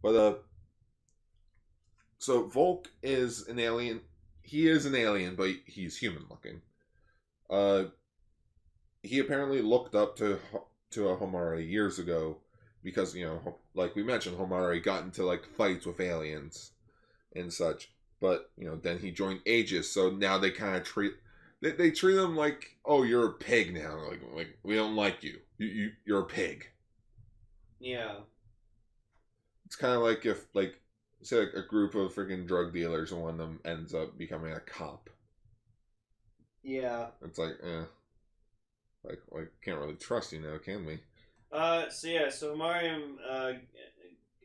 But so Volk is an alien. He is an alien, but he's human looking. He apparently looked up to a Homari years ago because, like we mentioned, Homari got into like fights with aliens and such. But, then he joined Aegis, so now they kind of treat him like, oh, you're a pig now. Like we don't like you. You're a pig. Yeah. It's kind of like if, like, say, like a group of freaking drug dealers and one of them ends up becoming a cop. Yeah. It's like, like can't really trust you now, can we? So Homarium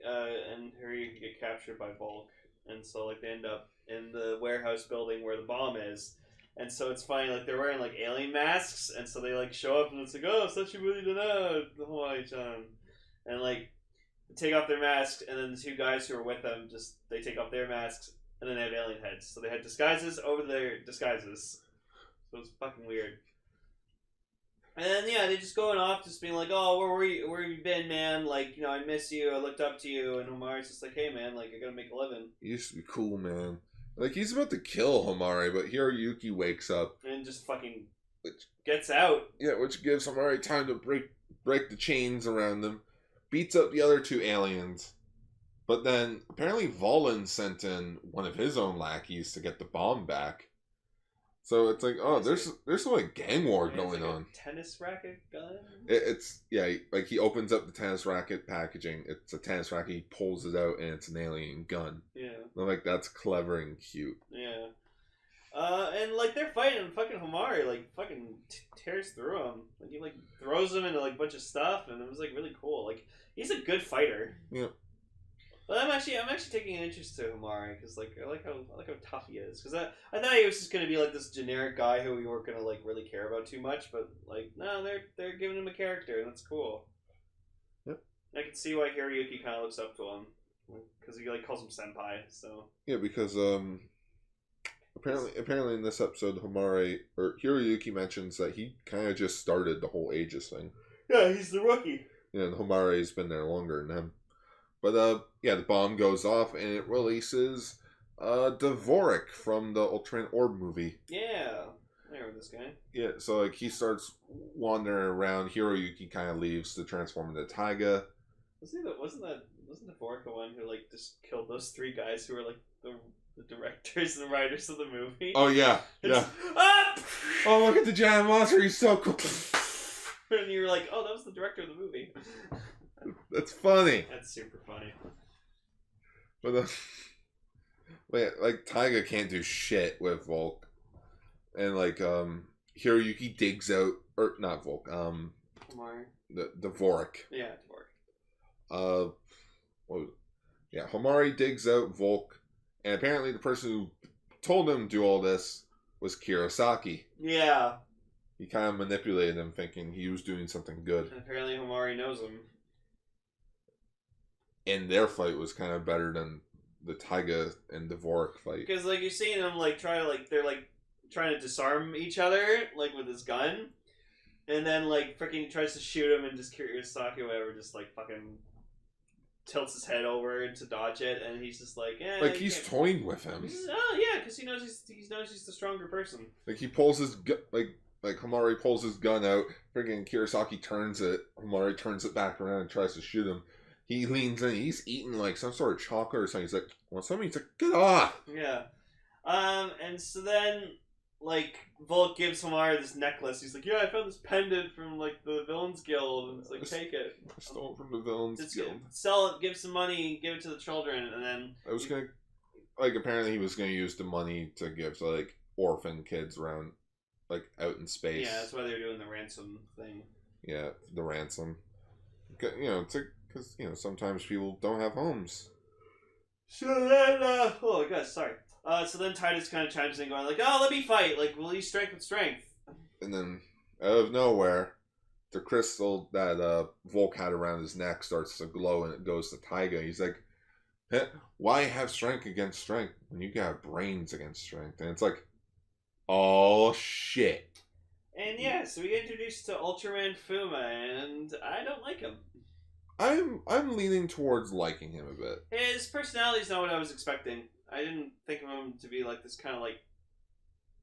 and Hiroyuki get captured by Volk, and so like they end up in the warehouse building where the bomb is, and so it's funny, like they're wearing like alien masks, and so they like show up and it's like, oh, Sashiburi da the Hawaii-chan, and like they take off their masks, and then the two guys who are with them they take off their masks, and then they have alien heads, so they had disguises over their disguises, so it's fucking weird. And then, yeah, they're just going off, just being like, oh, where have you been, man? Like, I miss you, I looked up to you. And Homari's just like, hey, man, like, I gotta make a living. He used to be cool, man. Like, he's about to kill Homari, but Hiroyuki wakes up. And just fucking gets out. Yeah, which gives Homari time to break the chains around him. Beats up the other two aliens. But then, apparently Volin sent in one of his own lackeys to get the bomb back. So it's like, oh, there's some like gang war It's going like on. A tennis racket gun. It's like he opens up the tennis racket packaging. It's a tennis racket. He pulls it out, and it's an alien gun. Yeah. I'm like, that's clever and cute. Yeah. And like they're fighting, and fucking Homari like fucking tears through him. Like he like throws him into like a bunch of stuff, and it was like really cool. Like he's a good fighter. Yeah. But I'm actually taking an interest to Homari because like I like how tough he is. Because I thought he was just gonna be like this generic guy who we weren't gonna like really care about too much. But like no, they're giving him a character, and that's cool. Yep. I can see why Hiroyuki kind of looks up to him because he like calls him senpai. So Yeah, because apparently in this episode, Hiroyuki mentions that he kind of just started the whole Aegis thing. yeah, he's the rookie. Yeah, and Homare's been there longer than him. But yeah, the bomb goes off and it releases Dvorak from the Ultraman Orb movie. Yeah, I remember this guy. Yeah, so like he starts wandering around. Hiroyuki kind of leaves to transform into Taiga. Wasn't Dvorak the one who like just killed those three guys who were like the directors and the writers of the movie? Oh yeah, yeah. Oh, look at the giant monster! He's so cool. And you're like, oh, that was the director of the movie. That's funny. That's super funny. But like Taiga can't do shit with Volk, and like Hiroyuki digs out, or not Volk, Homari. the Dvorak. Yeah, Dvorak. Homari digs out Volk, and apparently the person who told him to do all this was Kurosaki. Yeah. He kind of manipulated him, thinking he was doing something good. And apparently Homari knows him. And their fight was kind of better than the Taiga and Dvorak fight. Because like you're seeing them like try to like they're like trying to disarm each other like with his gun, and then like freaking tries to shoot him, and just Kurosaki or whatever just like fucking tilts his head over to dodge it, and he's just like, like he's toying with him. Oh yeah, because he knows he's the stronger person. Like he pulls his like Homari pulls his gun out. Freaking Kurosaki turns it. Homari turns it back around and tries to shoot him. He leans in. He's eating like some sort of chocolate or something. He's like, "Want something?" He's like, "Get off!" Yeah. And so then like Volk gives Homari this necklace. He's like, "Yeah, I found this pendant from like the Villains Guild," and it's like, "Take it." I stole it from the Villains Guild. Sell it. Give some money. Give it to the children, and then I was gonna apparently he was gonna use the money to give to like orphan kids around like out in space. Yeah, that's why they're doing the ransom thing. Yeah, the ransom. It's like because sometimes people don't have homes. So then, oh my god, sorry. So then Titus kind of chimes in, going like, "Oh, let me fight. Like, we'll use strength with strength." And then out of nowhere, the crystal that Volk had around his neck starts to glow, and it goes to Taiga. He's like, "Why have strength against strength when you got brains against strength?" And it's like, oh shit. And yeah, so we get introduced to Ultraman Fuma, and I don't like him. I'm leaning towards liking him a bit. His personality's not what I was expecting. I didn't think of him to be like this kind of like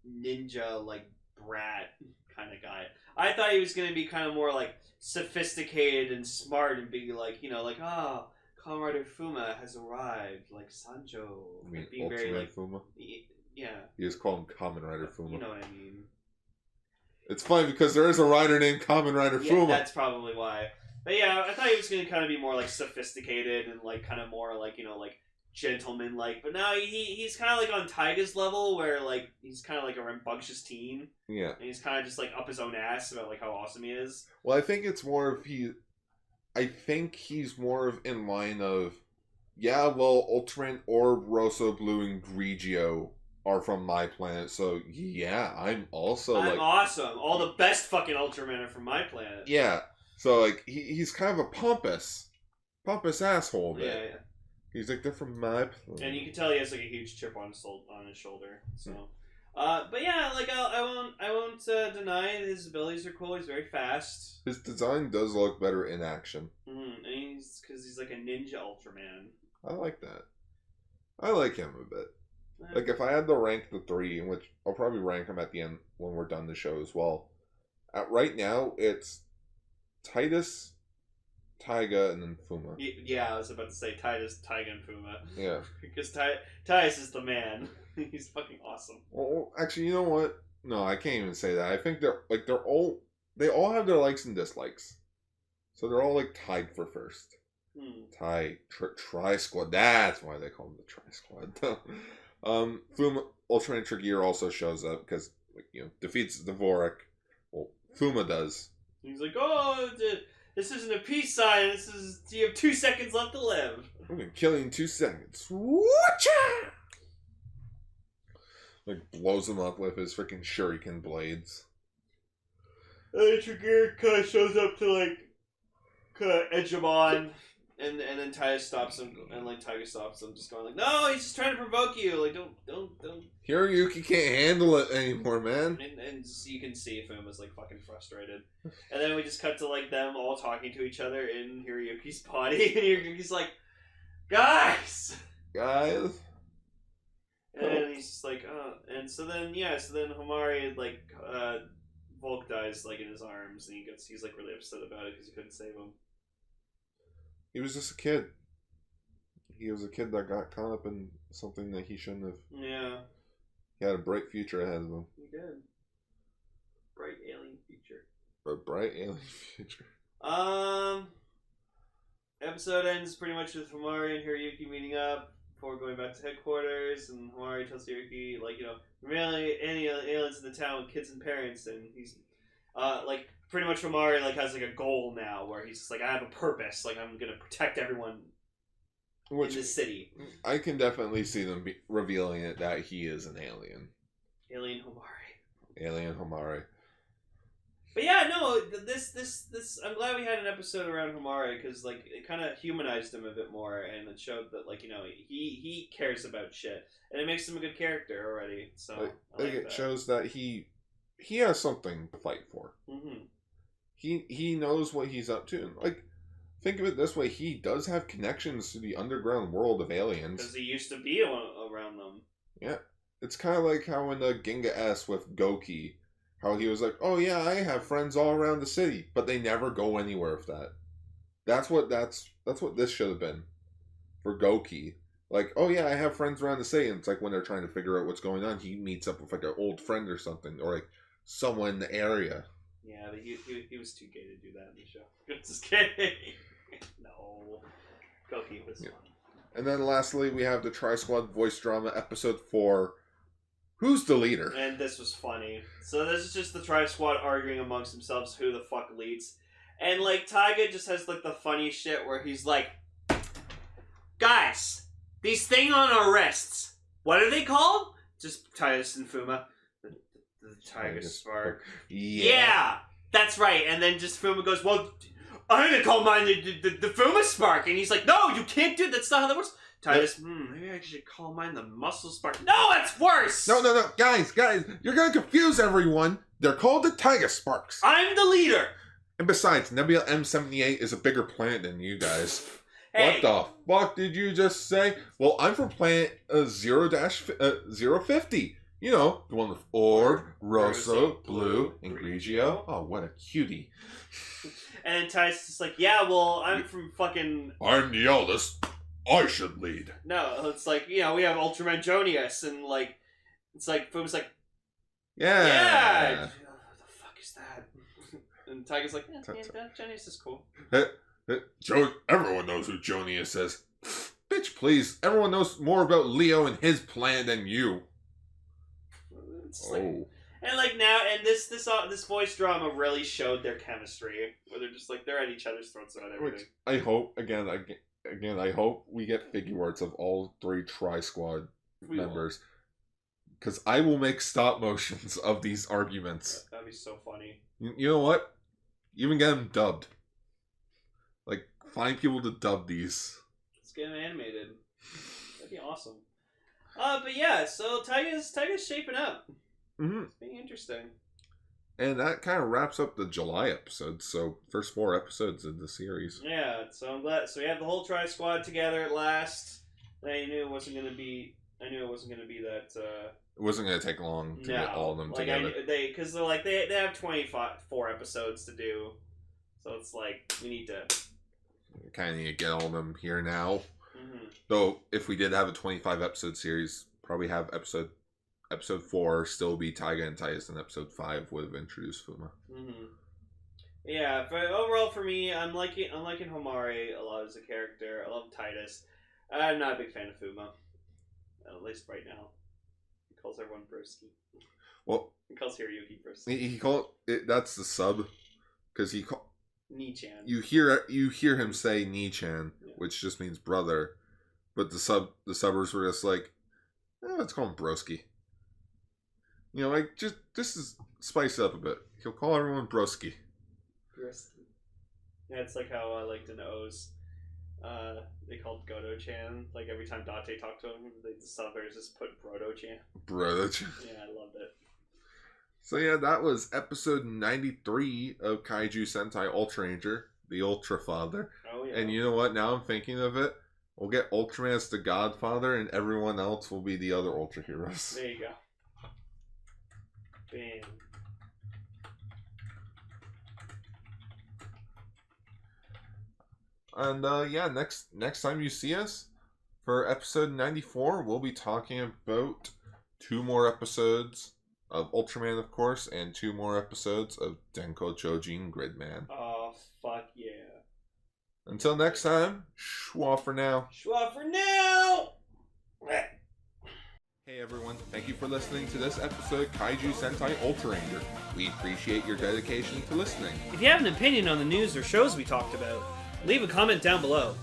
ninja, like brat kind of guy. I thought he was going to be kind of more like sophisticated and smart and be like, like, oh, Comrade Fuma has arrived, like Sanjo. You mean being Ultraman very like Fuma? Yeah. You just call him Kamen Rider Fuma. You know what I mean. It's funny because there is a rider named Kamen Rider Fuma. That's probably why. But yeah, I thought he was going to kind of be more like sophisticated and like kind of more like, like gentleman like. But now he's kind of like on Taiga's level where like he's kind of like a rambunctious teen. Yeah. And he's kind of just like up his own ass about like how awesome he is. Well, I think it's more of I think he's more of in line of, yeah, well, Ultraman Orb, Rosso Blue, and Grigio are from my planet, so yeah, I'm awesome. All the best fucking Ultramen are from my planet. Yeah. So, like, he's kind of a pompous asshole, man. Yeah. He's like, they're from my planet. And you can tell he has, like, a huge chip on his shoulder, so... but yeah, like, I won't deny his abilities are cool. He's very fast. His design does look better in action. And because he's like a ninja Ultraman. I like that. I like him a bit. Like, if I had to rank the three, in which I'll probably rank them at the end when we're done the show as well. Right now, it's Titus, Taiga, and then Fuma. Yeah, I was about to say Titus, Taiga, and Fuma. Yeah. Because Titus is the man. He's fucking awesome. Well, actually, you know what? No, I can't even say that. I think they all have their likes and dislikes. So they're all like tied for first. Tri Squad. That's why they call them the Tri Squad. Fuma Ultraman Tiga also shows up because defeats Dvorak. Well, Fuma does. He's like, oh, this isn't a peace sign. You have 2 seconds left to live. I'm gonna kill you in 2 seconds. Whatcha? Like blows him up with his freaking shuriken blades. And then Tiga kind of shows up to like kind of edge him on. And then Taiga stops him, and like Taiga stops him, just going like, "No, he's just trying to provoke you. Like, don't." Hiroyuki can't handle it anymore, man. And you can see Fuma's like fucking frustrated. And then we just cut to like them all talking to each other in Hiroyuki's body, and Hiroyuki's like, "Guys." And then he's just like, "Oh." And so then Homari like Volk dies like in his arms, and he's like really upset about it because he couldn't save him. He was just a kid. He was a kid that got caught up in something that he shouldn't have. Yeah. He had a bright future ahead of him. He did. Bright alien future. A bright alien future. Episode ends pretty much with Homari and Hiroyuki meeting up before going back to headquarters, and Homari tells Hiroyuki, like, really any aliens in the town with kids and parents, and he's, like, pretty much Homari like has like a goal now where he's just like, I have a purpose, like I'm gonna protect everyone in this city. I can definitely see them revealing it that he is an alien. Alien Homari. Alien Homari. But yeah, no, this I'm glad we had an episode around Homari because like it kind of humanized him a bit more, and it showed that like he cares about shit, and it makes him a good character already. So I like it shows that he has something to fight for. Mm-hmm. He knows what he's up to. Like, think of it this way: he does have connections to the underground world of aliens because he used to be around them. Yeah, it's kind of like how in the Ginga S with Goki, how he was like, "Oh yeah, I have friends all around the city," but they never go anywhere with that. That's what this should have been for Goki. Like, oh yeah, I have friends around the city, and it's like when they're trying to figure out what's going on, he meets up with like an old friend or something, or like someone in the area. Yeah, but he was too gay to do that in the show. Just kidding. No. Goki was fun. And then lastly, we have the Tri-Squad voice drama episode 4. Who's the leader? And this was funny. So this is just the Tri-Squad arguing amongst themselves who the fuck leads. And like Taiga just has like the funny shit where he's like, guys, these thing on our wrists, what are they called? Just Titus and Fuma. The Tiger Spark. Yeah, that's right. And then just Fuma goes, well, I'm gonna call mine the Fuma Spark. And he's like, no, you can't do that. That's not how that works. Titus, maybe I should call mine the Muscle Spark. No, that's worse. No, guys, you're gonna confuse everyone. They're called the Tiger Sparks. I'm the leader. And besides, Nebula M78 is a bigger planet than you guys. Hey. What the fuck did you just say? Well, I'm from planet 0-050. You know, the one with Orb, Rosso, Blue, and Grigio. Oh, what a cutie. And Titus is like, yeah, well, I'm from fucking... I'm the eldest. I should lead. No, it's like, we have Ultraman Jonius, and like, it's like, Fuma's like, yeah. What the fuck is that? And Tiger's like, Jonius is cool. Everyone knows who Jonius is. Bitch, please. Everyone knows more about Leo and his plan than you. Like, and like now, and this voice drama really showed their chemistry, where they're just like they're at each other's throats about everything. Which I hope I hope we get figure arts of all 3 Tri-Squad members, because I will make stop motions of these arguments. That'd be so funny. You know what? Even get them dubbed. Like, find people to dub these. Let's get them animated. That'd be awesome. But yeah, so Taiga's shaping up. Mm-hmm. It's being interesting. And that kind of wraps up the July episode. So first 4 episodes of the series. Yeah, so I'm glad. So we have the whole Tri-Squad together at last. And I knew it wasn't going to be that. It wasn't going to take long to get all of them together. Because they have 24 episodes to do. So it's like we need to kind of need to get all of them here now. Mm-hmm. Though if we did have a 25 episode series, probably have episode episode 4 still be Taiga and Titus, and episode 5 would have introduced Fuma. Mm-hmm. Yeah, but overall for me, I'm liking Homare a lot as a character. I love Titus. I'm not a big fan of Fuma, at least right now. He calls everyone broski. Well, he calls Hiroyuki broski. He called it. That's the sub, because he called Ni-chan. You hear him say Ni-chan, Yeah. which just means brother, but the subbers were just like, let's call him broski. You know, like just is spice it up a bit. He'll call everyone broski. Broski. Yeah, it's like how I liked in O's. They called Godo-chan. Like every time Date talked to him, the subbers just put Brodo-chan. Brodo-chan. Yeah, I loved it. So yeah, that was episode 93 of Kaiju Sentai Ultraranger, the Ultra Father. Oh yeah. And you know what? Now I'm thinking of it. We'll get Ultraman as the Godfather, and everyone else will be the other Ultra Heroes. There you go. Bam. And yeah, next time you see us for episode 94, we'll be talking about 2 more episodes of Ultraman, of course, and 2 more episodes of Denko Chojin Gridman. Oh, fuck yeah. Until next time, schwa for now. Schwa for now! Hey everyone, thank you for listening to this episode of Kaiju Sentai Ultraranger. We appreciate your dedication to listening. If you have an opinion on the news or shows we talked about, leave a comment down below.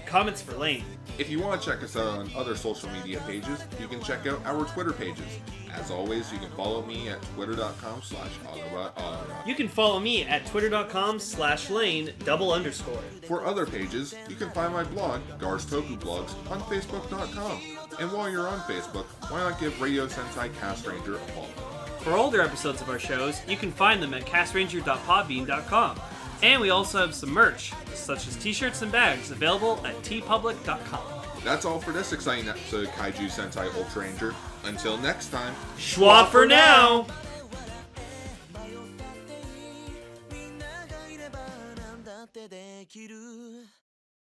#comments for Lane. If you want to check us out on other social media pages, you can check out our Twitter pages. As always, you can follow me at twitter.com/Autobot. You can follow me at twitter.com/Lane_. For other pages, you can find my blog, Gar's Toku Blogs, on facebook.com. And while you're on Facebook, why not give Radio Sentai Castranger a follow? For older episodes of our shows, you can find them at castranger.podbean.com. And we also have some merch, such as t-shirts and bags, available at tpublic.com. That's all for this exciting episode of Kaiju Sentai Ultraranger. Until next time, Schwa for now!